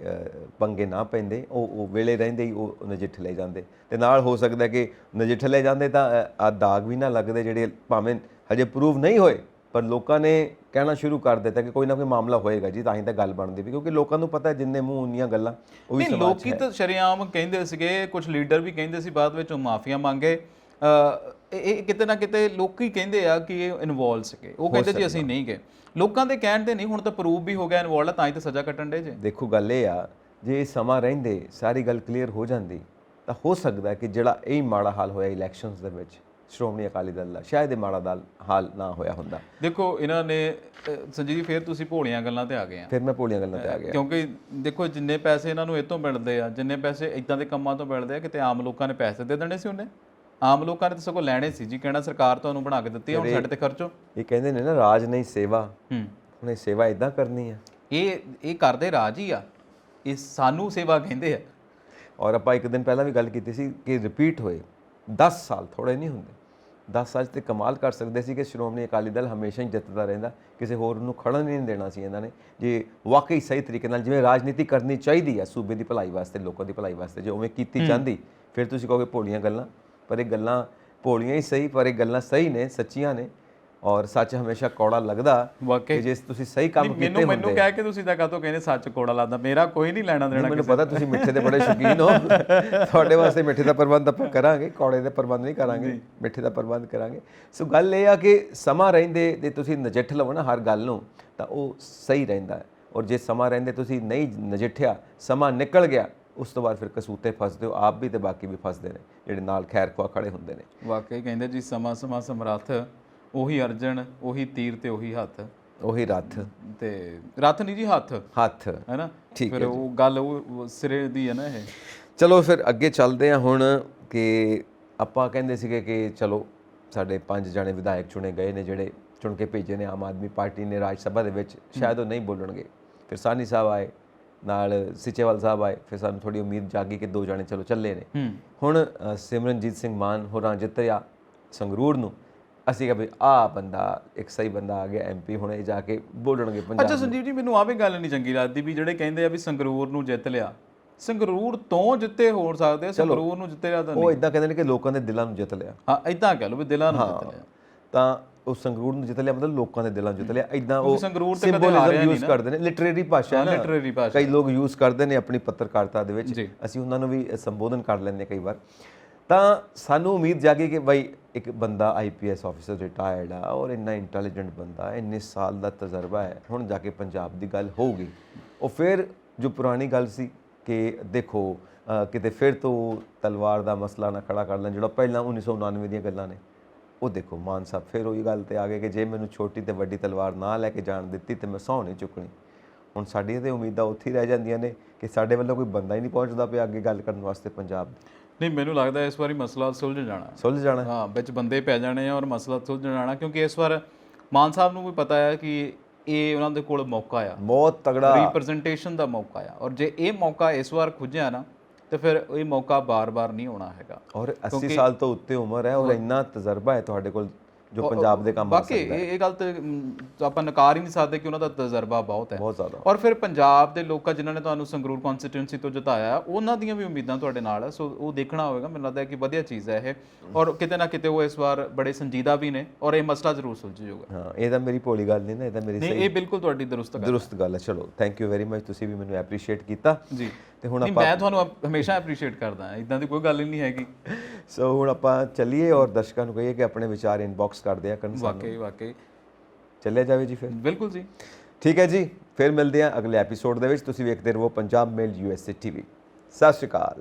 ਪੰਗੇ ਨਾ ਪੈਂਦੇ, ਉਹ ਵੇਲੇ ਰਹਿੰਦੇ ਹੀ ਉਹ ਨਜਿੱਠ ਲੈ ਜਾਂਦੇ। ਤੇ ਨਾਲ ਹੋ ਸਕਦਾ ਕਿ ਨਜਿੱਠ ਲੈ ਜਾਂਦੇ ਤਾਂ ਆ ਦਾਗ ਵੀ ਨਾ ਲੱਗਦੇ, ਜਿਹੜੇ ਭਾਵੇਂ ਹਜੇ ਪ੍ਰੂਵ ਨਹੀਂ ਹੋਏ, ਪਰ ਲੋਕਾਂ ਨੇ ਕਹਿਣਾ ਸ਼ੁਰੂ ਕਰ ਦਿੱਤਾ ਕਿ ਕੋਈ ਨਾ ਕੋਈ ਮਾਮਲਾ ਹੋਏਗਾ ਜੀ, ਤਾਂ ਹੀ ਤਾਂ ਗੱਲ ਬਣਦੀ ਵੀ, ਕਿਉਂਕਿ ਲੋਕਾਂ ਨੂੰ ਪਤਾ ਜਿੰਨੇ ਮੂੰਹ ਉਨੀਆਂ ਗੱਲਾਂ। ਉਹ ਵੀ ਲੋਕੀ ਤਾਂ ਸ਼ਰੇਆਮ ਕਹਿੰਦੇ ਸੀਗੇ, ਕੁਝ ਲੀਡਰ ਵੀ ਕਹਿੰਦੇ ਸੀ, ਬਾਅਦ ਵਿੱਚ ਉਹ ਮਾਫੀਆਂ ਮੰਗੇ। ਇਹ ਕਿਤੇ ਨਾ ਕਿਤੇ ਲੋਕੀ ਕਹਿੰਦੇ ਆ ਕਿ ਇਹ ਇਨਵੋਲਵ ਸੀਗੇ, ਉਹ ਕਹਿੰਦੇ ਜੀ ਅਸੀਂ ਨਹੀਂ ਗਏ। ਲੋਕਾਂ ਦੇ ਕਹਿਣ ਤੇ ਨਹੀਂ, ਹੁਣ ਤਾਂ ਪ੍ਰੂਫ ਵੀ ਹੋ ਗਿਆ ਇਨਵੋਲਵ ਆ, ਤਾਂ ਹੀ ਤਾਂ ਸਜ਼ਾ ਕੱਟਣ ਦੇ ਜੇ। ਦੇਖੋ ਗੱਲ ਇਹ ਆ, ਜੇ ਸਮਾਂ ਰਹਿੰਦੇ ਸਾਰੀ ਗੱਲ ਕਲੀਅਰ ਹੋ ਜਾਂਦੀ ਤਾਂ ਹੋ ਸਕਦਾ ਕਿ ਜਿਹੜਾ ਇਹ ਮਾੜਾ ਹਾਲ ਹੋਇਆ ਇਲੈਕਸ਼ਨਸ ਦੇ ਵਿੱਚ ਸ਼੍ਰੋਮਣੀ ਅਕਾਲੀ ਦਲ ਦਾ, ਸ਼ਾਇਦ ਇਹ ਮਾੜਾ ਹਾਲ ਨਾ ਹੋਇਆ ਹੁੰਦਾ। ਦੇਖੋ ਇਹਨਾਂ ਨੇ ਸੰਜੀਵ, ਫਿਰ ਤੁਸੀਂ ਭੋਲੀਆਂ ਗੱਲਾਂ ਤੇ ਆ ਗਏ ਆ। ਫਿਰ ਮੈਂ ਭੋਲੀਆਂ ਗੱਲਾਂ ਤੇ ਆ ਗਿਆ, ਕਿਉਂਕਿ ਦੇਖੋ ਜਿੰਨੇ ਪੈਸੇ ਇਹਨਾਂ ਨੂੰ ਇਹ ਤੋਂ ਮਿਲਦੇ ਆ, ਜਿੰਨੇ ਪੈਸੇ ਇਦਾਂ ਦੇ ਕੰਮਾਂ ਤੋਂ ਮਿਲਦੇ ਆ, ਕਿਤੇ ਆਮ ਲੋਕਾਂ ਨੇ ਪੈਸੇ ਦੇ ਦੇਣੇ ਸੀ ਉਹਨੇ। ਆਮ ਲੋਕਾਂ ਨੇ ਤਾਂ ਸਗੋਂ ਲੈਣੇ ਸੀ ਜੀ, ਕਹਿਣਾ ਸਰਕਾਰ ਤੁਹਾਨੂੰ ਬਣਾ ਕੇ ਦਿੱਤੀ, ਹੁਣ ਸਾਡੇ ਤੇ ਖਰਚੋ। ਇਹ ਕਹਿੰਦੇ ਨੇ ਨਾ ਰਾਜ ਨਹੀਂ ਸੇਵਾ, ਹੁਣ ਇਹ ਸੇਵਾ ਇਦਾਂ ਕਰਨੀ ਆ। ਇਹ ਕਰਦੇ ਰਾਜ ਹੀ ਆ, ਇਹ ਸਾਨੂੰ ਸੇਵਾ ਕਹਿੰਦੇ ਆ। ਔਰ ਆਪਾਂ ਇੱਕ ਦਿਨ ਪਹਿਲਾਂ ਵੀ ਗੱਲ ਕੀਤੀ ਸੀ ਕਿ ਰਿਪੀਟ ਹੋਏ 10 ਸਾਲ ਥੋੜੇ ਨਹੀਂ ਹੁੰਦੇ। 10 ਸਾਲ 'ਚ ਤੇ ਕਮਾਲ ਕਰ ਸਕਦੇ ਸੀ ਕਿ ਸ਼੍ਰੋਮਣੀ ਅਕਾਲੀ ਦਲ ਹਮੇਸ਼ਾ ਹੀ ਜਿੱਤਦਾ ਰਹਿੰਦਾ, ਕਿਸੇ ਹੋਰ ਨੂੰ ਖੜਨ ਨਹੀਂ ਦੇਣਾ ਸੀ ਇਹਨਾਂ ਨੇ। ਜੇ ਵਾਕਈ ਸਹੀ ਤਰੀਕੇ ਨਾਲ ਜਿਵੇਂ ਰਾਜਨੀਤੀ ਕਰਨੀ ਚਾਹੀਦੀ ਆ ਸੂਬੇ ਦੀ ਭਲਾਈ ਵਾਸਤੇ, ਲੋਕਾਂ ਦੀ ਭਲਾਈ ਵਾਸਤੇ, ਜੇ ਉਵੇਂ ਕੀਤੀ ਜਾਂਦੀ, ਫਿਰ ਤੁਸੀਂ ਕਹੋਗੇ ਭੋਲੀਆਂ ਗੱਲਾਂ। ਪਰ ਇਹ ਗੱਲਾਂ ਭੋਲੀਆਂ ਹੀ ਸਹੀ, ਪਰ ਇਹ ਗੱਲਾਂ ਸਹੀ ਨੇ, ਸੱਚੀਆਂ ਨੇ। ਔਰ ਸੱਚ ਹਮੇਸ਼ਾ ਕੌੜਾ ਲੱਗਦਾ, ਵਾਕਈ ਜੇ ਤੁਸੀਂ ਸਹੀ ਕੰਮ ਕੀਤੇ ਹੁੰਦੇ। ਮੈਨੂੰ ਕਹਿ ਕੇ ਤੁਸੀਂ ਤਾਂ ਕਾਹਤੋਂ ਕਹਿੰਦੇ ਸੱਚ ਕੌੜਾ ਲੱਗਦਾ, ਮੇਰਾ ਕੋਈ ਨਹੀਂ ਲੈਣਾ ਦੇਣਾ। ਮੈਨੂੰ ਪਤਾ ਤੁਸੀਂ ਮਿੱਠੇ ਦੇ ਬੜੇ ਸ਼ੌਕੀਨ ਹੋ, ਤੁਹਾਡੇ ਵਾਸਤੇ ਮਿੱਠੇ ਦਾ ਪ੍ਰਬੰਧ ਆਪਾਂ ਕਰਾਂਗੇ, ਕੌੜੇ ਦਾ ਪ੍ਰਬੰਧ ਨਹੀਂ ਕਰਾਂਗੇ, ਮਿੱਠੇ ਦਾ ਪ੍ਰਬੰਧ ਕਰਾਂਗੇ। ਸੋ ਗੱਲ ਇਹ ਆ ਕਿ ਸਮਾਂ ਰਹਿੰਦੇ ਤੇ ਤੁਸੀਂ ਨਜਿੱਠ ਲਵੋ ਨਾ ਹਰ ਗੱਲ ਨੂੰ, ਤਾਂ ਉਹ ਸਹੀ ਰਹਿੰਦਾ ਹੈ। ਔਰ ਜੇ ਸਮਾਂ ਰਹਿੰਦੇ ਤੁਸੀਂ ਨਹੀਂ ਨਜਿੱਠਿਆ, ਸਮਾਂ ਨਿਕਲ ਗਿਆ, ਉਸ ਤੋਂ ਬਾਅਦ ਫਿਰ ਕਸੂਤੇ ਫਸਦੇ ਹੋ, ਆਪ ਵੀ ਤੇ ਬਾਕੀ ਵੀ ਫਸਦੇ ਨੇ ਜਿਹੜੇ ਨਾਲ ਖੈਰ ਖੁਆ ਖੜੇ ਹੁੰਦੇ ਨੇ। ਵਾਕਈ ਕਹਿੰਦੇ ਜੀ ਸਮਾਂ ਸਮਾਂ ਸਮਰੱਥ, ਉਹੀ ਅਰਜਨ, ਉਹੀ ਤੀਰ ਤੇ ਉਹੀ ਹੱਥ, ਉਹੀ ਰੱਥ ਤੇ ਰੱਥ ਨਹੀਂ ਜੀ ਹੱਥ ਹੈ ਨਾ। ਫਿਰ ਉਹ ਗੱਲ ਉਹ ਸਿਰੇ ਦੀ ਹੈ ਨਾ ਇਹ। ਚਲੋ ਫਿਰ ਅੱਗੇ ਚੱਲਦੇ ਹਾਂ ਹੁਣ, ਕਿ ਆਪਾਂ ਕਹਿੰਦੇ ਸੀਗੇ ਕਿ ਚਲੋ ਸਾਡੇ 5 ਜਣੇ ਵਿਧਾਇਕ ਚੁਣੇ ਗਏ ਨੇ, ਜਿਹੜੇ ਚੁਣ ਕੇ ਭੇਜੇ ਨੇ ਆਮ ਆਦਮੀ ਪਾਰਟੀ ਨੇ ਰਾਜ ਸਭਾ ਦੇ ਵਿੱਚ, ਸ਼ਾਇਦ ਉਹ ਨਹੀਂ ਬੋਲਣਗੇ। ਫਿਰ ਸਾਹਨੀ ਸਾਹਿਬ ਆਏ, ਨਾਲ ਸੀਚੇਵਾਲ ਸਾਹਿਬ ਆਏ, ਫਿਰ ਸਾਨੂੰ ਥੋੜੀ ਉਮੀਦ ਜਾਗੀ ਕਿ 2 ਜਣੇ ਚਲੋ ਚੱਲੇ ਨੇ। ਹੁਣ ਸਿਮਰਨਜੀਤ ਸਿੰਘ ਮਾਨ ਹੋਰਾਂ ਜਿੱਤਿਆ ਸੰਗਰੂਰ ਨੂੰ, ਅਸੀਂ ਕਿਹਾ ਵੀ ਆਹ ਬੰਦਾ ਇੱਕ ਸਹੀ ਬੰਦਾ ਆ ਗਿਆ ਐਮਪੀ, ਹੁਣ ਇਹ ਜਾ ਕੇ ਬੋਲਣਗੇ ਪੰਜਾਬ ਅੱਛਾ ਸੰਜੀਵ ਜੀ, ਮੈਨੂੰ ਆ ਵੀ ਗੱਲ ਨਹੀਂ ਚੰਗੀ ਲੱਗਦੀ ਵੀ ਜਿਹੜੇ ਕਹਿੰਦੇ ਆ ਵੀ ਸੰਗਰੂਰ ਨੂੰ ਜਿੱਤ ਲਿਆ, ਸੰਗਰੂਰ ਤੋਂ ਜਿੱਤੇ ਹੋ ਸਕਦੇ ਆ, ਸੰਗਰੂਰ ਨੂੰ ਜਿੱਤੇ ਲਿਆ ਤਾਂ ਉਹ ਇਦਾਂ ਕਹਿੰਦੇ ਨੇ ਕਿ ਲੋਕਾਂ ਦੇ ਦਿਲਾਂ ਨੂੰ ਜਿੱਤ ਲਿਆ। ਹਾਂ ਇਦਾਂ ਕਹਿ ਲਓ ਵੀ ਦਿਲਾਂ ਨੂੰ ਜਿੱਤ ਲਿਆ, ਤਾਂ ਉਹ ਸੰਗਰੂਰ ਨੂੰ ਜਿੱਤ ਲਿਆ ਮਤਲਬ ਲੋਕਾਂ ਦੇ ਦਿਲਾਂ ਨੂੰ ਜਿੱਤ ਲਿਆ। ਇਦਾਂ ਉਹ ਸੰਗਰੂਰ ਤੇ ਕਦੇ ਹਾਰਿਆ ਯੂਜ਼ ਕਰਦੇ ਨੇ, ਲਿਟਰੇਰੀ ਭਾਸ਼ਾ ਹੈ ਨਾ, ਲਿਟਰੇਰੀ ਭਾਸ਼ਾ ਕਈ ਲੋਕ ਯੂਜ਼ ਕਰਦੇ ਨੇ ਆਪਣੀ ਪੱਤਰਕਾਰਤਾ ਦੇ ਵਿੱਚ, ਅਸੀਂ ਉਹਨਾਂ ਨੂੰ ਵੀ ਸੰਬੋਧਨ ਕਰ ਲੈਂਦੇ ਕਈ ਵਾਰ। ਤਾਂ ਸਾਨੂੰ ਉਮੀਦ ਜਾਗੀ ਕਿ ਬਾਈ ਇੱਕ ਬੰਦਾ ਆਈਪੀਐਸ ਆਫੀਸਰ ਰਿਟਾਇਰਡ ਆ ਔਰ ਇੰਨਾ ਇੰਟੈਲੀਜੈਂਟ ਬੰਦਾ, ਇੰਨੇ ਸਾਲ ਦਾ ਤਜਰਬਾ ਹੈ, ਹੁਣ ਜਾ ਕੇ ਪੰਜਾਬ ਦੀ ਗੱਲ ਹੋਊਗੀ। ਉਹ ਫਿਰ ਜੋ ਪੁਰਾਣੀ ਗੱਲ ਸੀ ਕਿ ਦੇਖੋ ਕਿਤੇ ਫਿਰ ਤੋਂ ਤਲਵਾਰ ਦਾ ਮਸਲਾ ਨਾ ਖੜਾ ਕਰ ਲੈਣ, ਜਿਹੜਾ ਪਹਿਲਾਂ 1999 ਦੀਆਂ ਗੱਲਾਂ ਨੇ, ਉਹ ਦੇਖੋ ਮਾਨ ਸਾਹਿਬ ਫਿਰ ਉਹੀ ਗੱਲ ਤੇ ਆ ਗਏ ਕਿ ਜੇ ਮੈਨੂੰ ਛੋਟੀ ਤੇ ਵੱਡੀ ਤਲਵਾਰ ਨਾ ਲੈ ਕੇ ਜਾਣ ਦਿੱਤੀ ਤੇ ਮੈਂ ਸਹੁੰ ਨਹੀਂ ਚੁੱਕਣੀ। ਹੁਣ ਸਾਡੀਆਂ ਤੇ ਉਮੀਦਾਂ ਉੱਥੇ ਹੀ ਰਹਿ ਜਾਂਦੀਆਂ ਨੇ ਕਿ ਸਾਡੇ ਵੱਲੋਂ ਕੋਈ ਬੰਦਾ ਹੀ ਨਹੀਂ ਪਹੁੰਚਦਾ ਪਿਆ ਅੱਗੇ ਗੱਲ ਕਰਨ ਵਾਸਤੇ ਪੰਜਾਬ ਦੀ। ਨਹੀਂ, ਮੈਨੂੰ ਲੱਗਦਾ ਇਸ ਵਾਰੀ ਮਸਲਾ ਸੁਲਝ ਜਾਣਾ, ਹਾਂ ਵਿੱਚ ਬੰਦੇ ਪੈ ਜਾਣੇ ਆ ਔਰ ਮਸਲਾ ਸੁਲਝ ਜਾਣਾ, ਕਿਉਂਕਿ ਇਸ ਵਾਰ ਮਾਨ ਸਾਹਿਬ ਨੂੰ ਵੀ ਪਤਾ ਹੈ ਕਿ ਇਹ ਉਹਨਾਂ ਦੇ ਕੋਲ ਮੌਕਾ ਆ, ਬਹੁਤ ਤਗੜਾ ਰਿਪਰੈਜ਼ੈਂਟੇਸ਼ਨ ਦਾ ਮੌਕਾ ਆ, ਔਰ ਜੇ ਇਹ ਮੌਕਾ ਇਸ ਵਾਰ ਖੁੱਜਿਆ ਨਾ ਤੇ ਫਿਰ ਇਹ ਮੌਕਾ ਬਾਰ-ਬਾਰ ਨਹੀਂ ਆਉਣਾ ਹੈਗਾ। ਔਰ 80 ਸਾਲ ਤੋਂ ਉੱਤੇ ਉਮਰ ਹੈ ਔਰ ਇੰਨਾ ਤਜਰਬਾ ਹੈ ਤੁਹਾਡੇ ਕੋਲ ਜੋ ਪੰਜਾਬ ਦੇ ਕੰਮ ਆ ਸਕਦਾ ਹੈ। ਬਾਕੀ ਇਹ ਗੱਲ ਤੇ ਆਪਾਂ ਨਕਾਰ ਹੀ ਨਹੀਂ ਸਕਦੇ ਕਿ ਉਹਨਾਂ ਦਾ ਤਜਰਬਾ ਬਹੁਤ ਹੈ, ਬਹੁਤ ਜ਼ਿਆਦਾ। ਔਰ ਫਿਰ ਪੰਜਾਬ ਦੇ ਲੋਕਾਂ ਜਿਨ੍ਹਾਂ ਨੇ ਤੁਹਾਨੂੰ ਸੰਗਰੂਰ ਕਨਸਟੀਟਿਊਂਸੀ ਤੋਂ ਜਿਤਾਇਆ, ਉਹਨਾਂ ਦੀਆਂ ਵੀ ਉਮੀਦਾਂ ਤੁਹਾਡੇ ਨਾਲ ਹੈ, ਸੋ ਉਹ ਦੇਖਣਾ ਹੋਵੇਗਾ। ਮੈਨੂੰ ਲੱਗਦਾ ਹੈ ਕਿ ਵਧੀਆ ਚੀਜ਼ ਹੈ ਇਹ, ਔਰ ਕਿਤੇ ਨਾ ਕਿਤੇ ਉਹ ਇਸ ਵਾਰ ਬੜੇ ਸੰਜੀਦਾ ਵੀ ਨੇ ਔਰ ਇਹ ਮਸਲਾ ਜ਼ਰੂਰ ਸੁਲਝ ਜਾਊਗਾ। ਹਾਂ, ਇਹ ਤਾਂ ਮੇਰੀ ਭੋਲੀ ਗੱਲ ਨਹੀਂ ਨਾ, ਇਹ ਤਾਂ ਮੇਰੀ ਨਹੀਂ, ਇਹ ਬਿਲਕੁਲ ਤੁਹਾਡੀ ਦਰੁਸਤ ਗੱਲ ਹੈ। ਚਲੋ ਥੈਂਕ ਯੂ ਵੈਰੀ ਮਚ, ਤੁਸੀਂ ਵੀ ਮੈਨੂੰ ਐਪਰੀਸ਼ੀਏਟ ਕੀਤਾ ਜੀ। ਤੇ ਹੁਣ ਮੈਂ ਤੁਹਾਨੂੰ ਹਮੇਸ਼ਾ ਐਪਰੀਸ਼ੀਏਟ ਕਰਦਾ ਹਾਂ, ਇਦਾਂ ਦੀ ਕੋਈ ਗੱਲ ਹੀ ਨਹੀਂ ਹੈਗੀ। ਸੋ ਹੁਣ ਆਪਾਂ ਚੱਲੀਏ ਔਰ ਦਰਸ਼ਕਾਂ ਨੂੰ ਕਹੀਏ ਕਿ ਆਪਣੇ ਵਿਚਾਰ ਇਨਬਾਕਸ ਕਰ ਦਿਆ ਕਰਨ। ਵਾਕਈ ਚੱਲਿਆ ਜਾਵੇ ਜੀ ਫਿਰ। ਬਿਲਕੁਲ ਜੀ, ਠੀਕ ਹੈ ਜੀ, ਫਿਰ ਮਿਲਦੇ ਹਾਂ ਅਗਲੇ ਐਪੀਸੋਡ ਦੇ ਵਿੱਚ। ਤੁਸੀਂ ਵੇਖਦੇ ਰਹੋ ਪੰਜਾਬ ਮੇਲ USA TV। ਸਤਿ ਸ਼੍ਰੀ ਅਕਾਲ।